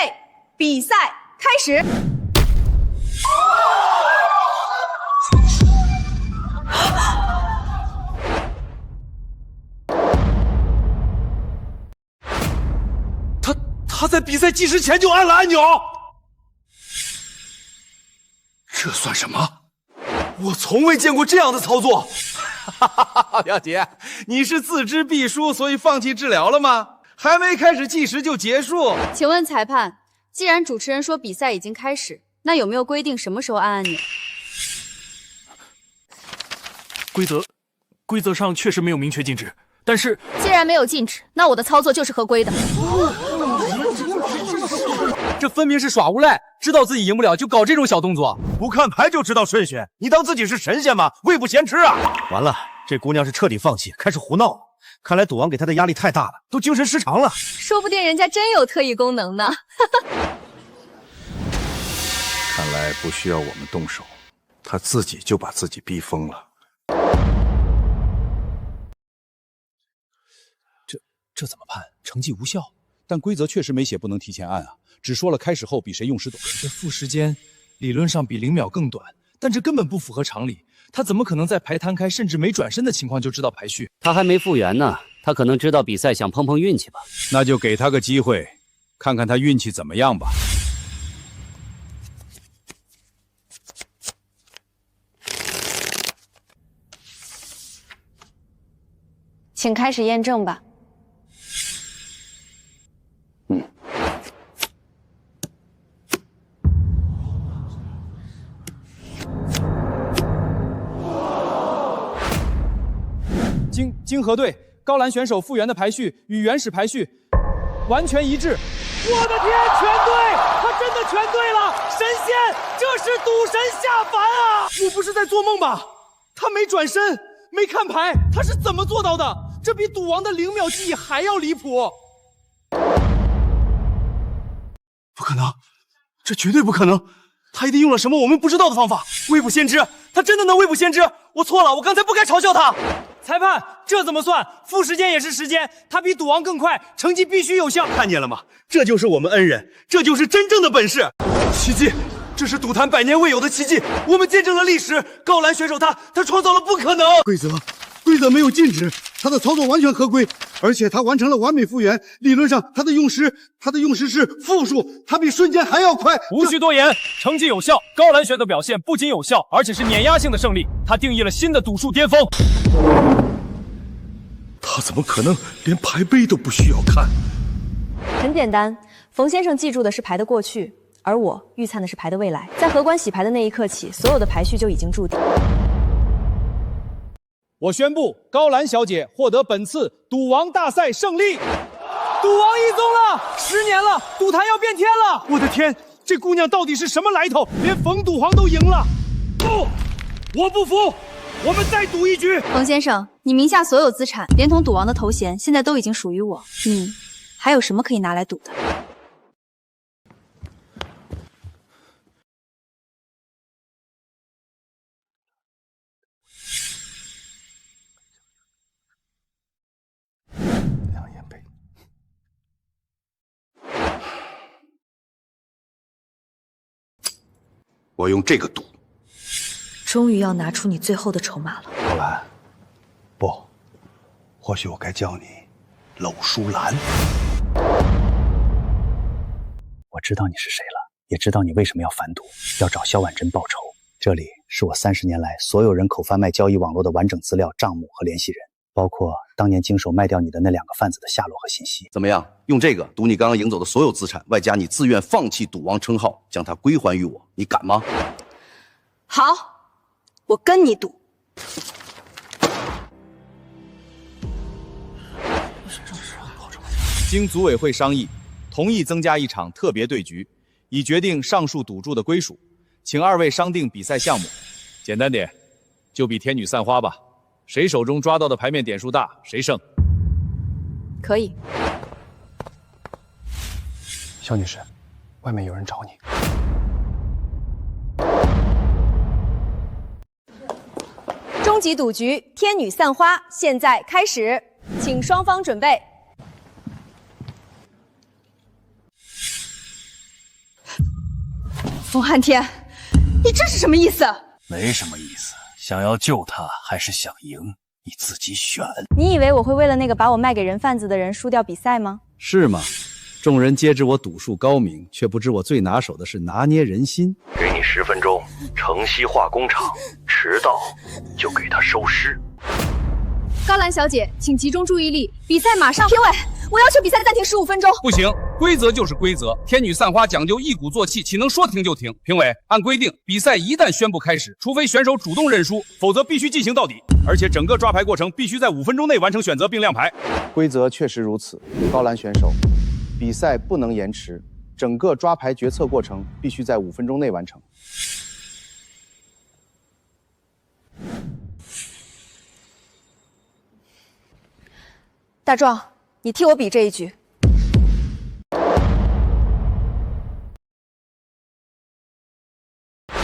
比赛开始。他在比赛计时前就按了按钮，这算什么？我从未见过这样的操作。表姐，你是自知必输，所以放弃治疗了吗？还没开始计时就结束？请问裁判，既然主持人说比赛已经开始，那有没有规定什么时候按按钮？规则上确实没有明确禁止，但是既然没有禁止，那我的操作就是合规的。这分明是耍无赖，知道自己赢不了就搞这种小动作，不看牌就知道顺序，你当自己是神仙吗？未卜先知啊！完了，这姑娘是彻底放弃，开始胡闹了。看来赌王给她的压力太大了，都精神失常了。说不定人家真有特异功能呢。看来不需要我们动手，他自己就把自己逼疯了。这怎么办？成绩无效，但规则确实没写不能提前按啊，只说了开始后比谁用时短。这负时间理论上比0秒更短，但这根本不符合常理。他怎么可能在牌摊开甚至没转身的情况就知道排序？他还没复原呢，他可能知道比赛想碰碰运气吧。那就给他个机会，看看他运气怎么样吧。请开始验证吧。经核对，高蓝选手复原的排序与原始排序完全一致。我的天，全对！他真的全对了！神仙，这是赌神下凡啊！我不是在做梦吧？他没转身，没看牌，他是怎么做到的？这比赌王的0秒记忆还要离谱。不可能，这绝对不可能！他一定用了什么我们不知道的方法。未卜先知，他真的能未卜先知！我错了，我刚才不该嘲笑他。裁判，这怎么算？负时间也是时间，他比赌王更快，成绩必须有效。看见了吗？这就是我们恩人，这就是真正的本事！奇迹，这是赌坛100年未有的奇迹，我们见证了历史。高蓝选手他创造了不可能。规则没有禁止，他的操作完全合规，而且他完成了完美复原。理论上，他的用时是负数，他比瞬间还要快。无需多言，成绩有效。高蓝选的表现不仅有效，而且是碾压性的胜利，他定义了新的赌术巅峰。他怎么可能连牌杯都不需要看？很简单，冯先生记住的是牌的过去，而我预判的是牌的未来。在荷官洗牌的那一刻起，所有的排序就已经注定。我宣布，高兰小姐获得本次赌王大赛胜利。赌王一宗了，10年了，赌坛要变天了！我的天，这姑娘到底是什么来头？连冯赌皇都赢了！不，我不服，我们再赌一局。冯先生，你名下所有资产，连同赌王的头衔，现在都已经属于我，你还有什么可以拿来赌的？我用这个赌。终于要拿出你最后的筹码了。高兰，不，或许我该叫你娄淑兰。我知道你是谁了，也知道你为什么要反赌，要找萧婉珍报仇。这里是我30年来所有人口贩卖交易网络的完整资料、账目和联系人，包括当年经手卖掉你的那2个贩子的下落和信息。怎么样？用这个赌你刚刚赢走的所有资产，外加你自愿放弃赌王称号，将它归还于我，你敢吗？好，我跟你赌。经组委会商议，同意增加一场特别对局，以决定上述赌注的归属。请2位商定比赛项目。简单点，就比天女散花吧。谁手中抓到的牌面点数大，谁胜。可以。肖女士，外面有人找你。终极赌局天女散花现在开始，请双方准备。冯汉天，你这是什么意思？没什么意思，想要救他还是想赢，你自己选。你以为我会为了那个把我卖给人贩子的人输掉比赛吗？是吗？众人皆知我赌术高明，却不知我最拿手的是拿捏人心。给你10分钟，城西化工厂，迟到就给他收尸。高兰小姐，请集中注意力，比赛马上。评委，我要求比赛暂停15分钟。不行，规则就是规则。天女散花讲究一鼓作气，岂能说停就停？评委，按规定，比赛一旦宣布开始，除非选手主动认输，否则必须进行到底。而且整个抓牌过程必须在5分钟内完成选择并亮牌。规则确实如此，高兰选手，比赛不能延迟，整个抓牌决策过程必须在5分钟内完成。大壮，你替我比这一局。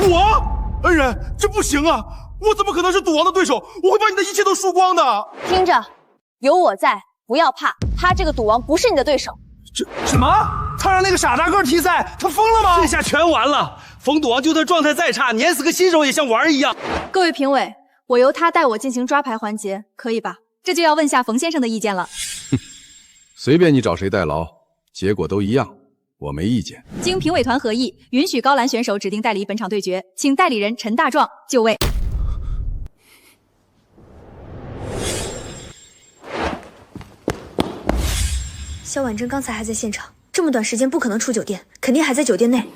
我，恩人，这不行啊！我怎么可能是赌王的对手？我会把你的一切都输光的。听着，有我在，不要怕，他这个赌王不是你的对手。这什么？他让那个傻大个替赛，他疯了吗？这下全完了！冯赌王就算状态再差，碾死个新手也像玩一样。各位评委，我由他带我进行抓牌环节，可以吧？这就要问下冯先生的意见了。随便你找谁代劳，结果都一样，我没意见。经评委团合议，允许高兰选手指定代理本场对决，请代理人陈大壮就位。萧婉珍刚才还在现场，这么短时间不可能出酒店，肯定还在酒店内。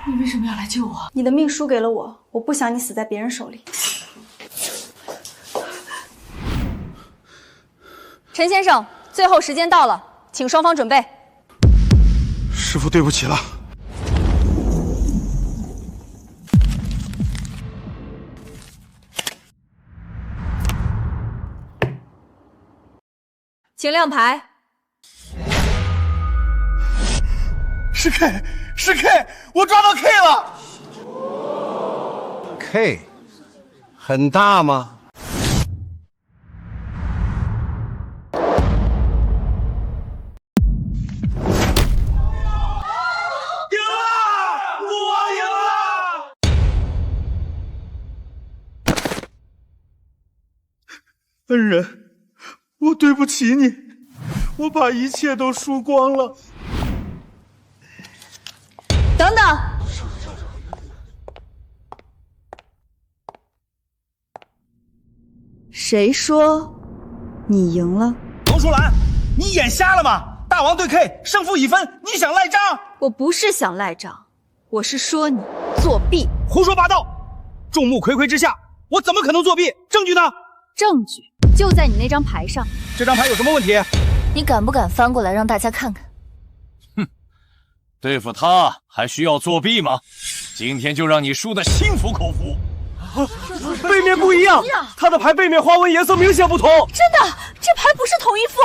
你为什么要来救我？你的命输给了我，我不想你死在别人手里。陈先生，最后时间到了，请双方准备。师傅，对不起了。请亮牌。是 K， 是 K， 我抓到 K 了。K， 很大吗？恩人，我对不起你，我把一切都输光了。等等，谁说你赢了？龙淑兰，你眼瞎了吗？大王对 K， 胜负已分，你想赖账？我不是想赖账，我是说你作弊。胡说八道！众目睽睽之下，我怎么可能作弊？证据呢？证据就在你那张牌上。这张牌有什么问题？你敢不敢翻过来让大家看看？哼，对付他还需要作弊吗？今天就让你输得心服口服。背面不一样，他的牌背面花纹颜色明显不同。真的，这牌不是同一副。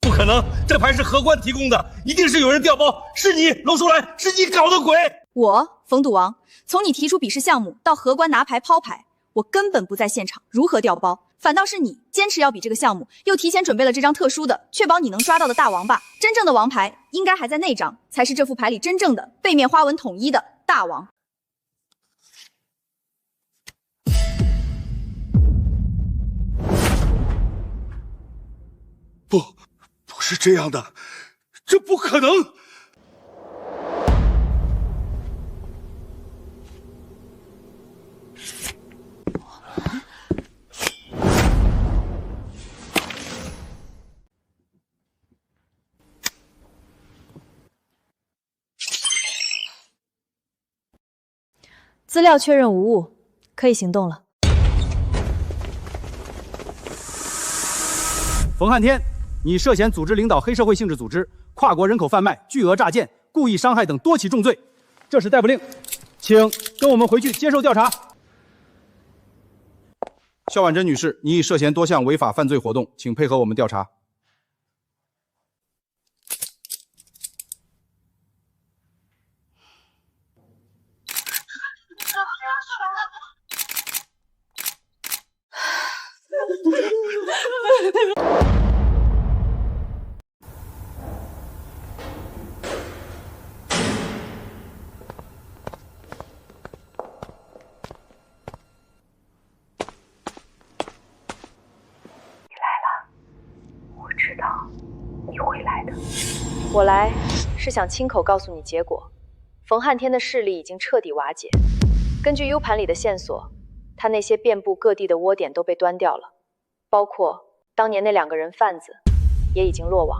不可能，这牌是荷官提供的，一定是有人调包，是你，龙淑兰，是你搞的鬼！我冯赌王，从你提出比试项目到荷官拿牌抛牌，我根本不在现场，如何调包？反倒是你坚持要比这个项目，又提前准备了这张特殊的，确保你能抓到的大王八。真正的王牌应该还在那张，才是这副牌里真正的背面花纹统一的大王。不是这样的，这不可能！资料确认无误，可以行动了。冯汉天，你涉嫌组织领导黑社会性质组织、跨国人口贩卖、巨额诈骗、故意伤害等多起重罪，这是逮捕令，请跟我们回去接受调查。肖婉珍女士，你已涉嫌多项违法犯罪活动，请配合我们调查。我来是想亲口告诉你结果，冯汉天的势力已经彻底瓦解。根据 U 盘里的线索，他那些遍布各地的窝点都被端掉了，包括当年那2个人贩子也已经落网。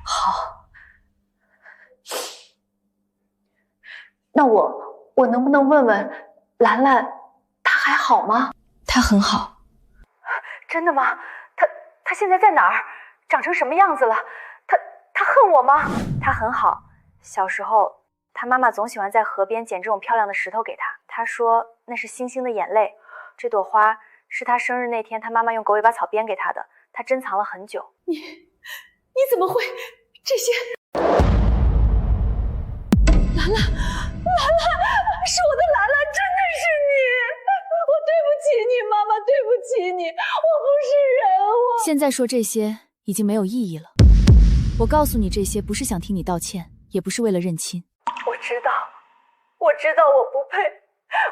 好，那我能不能问问兰兰，她还好吗？他很好。真的吗？她现在在哪儿？长成什么样子了？他恨我吗？他很好，小时候他妈妈总喜欢在河边捡这种漂亮的石头给他，他说那是星星的眼泪。这朵花是他生日那天他妈妈用狗尾巴草编给他的，他珍藏了很久。你怎么会这些？兰兰，是我的兰兰，真的是你！我对不起你，妈妈，对不起你，我不是人，我……现在说这些已经没有意义了。我告诉你这些，不是想替你道歉，也不是为了认亲。我知道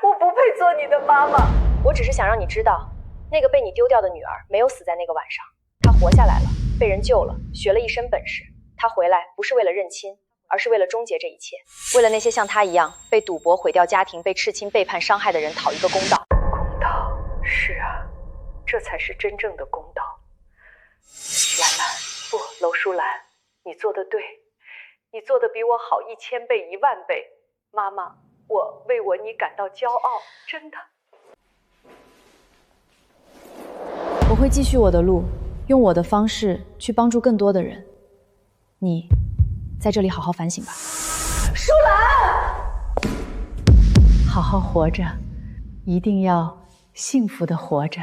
我不配做你的妈妈。我只是想让你知道，那个被你丢掉的女儿没有死在那个晚上，她活下来了，被人救了，学了一身本事。她回来不是为了认亲，而是为了终结这一切，为了那些像她一样被赌博毁掉家庭、被赤亲背叛伤害的人讨一个公道。公道，是啊，这才是真正的公道。兰兰，不，娄淑兰，你做得对，你做得比我好1000倍、10000倍。妈妈，我为你感到骄傲，真的。我会继续我的路，用我的方式去帮助更多的人。你在这里好好反省吧。舒兰，好好活着，一定要幸福的活着。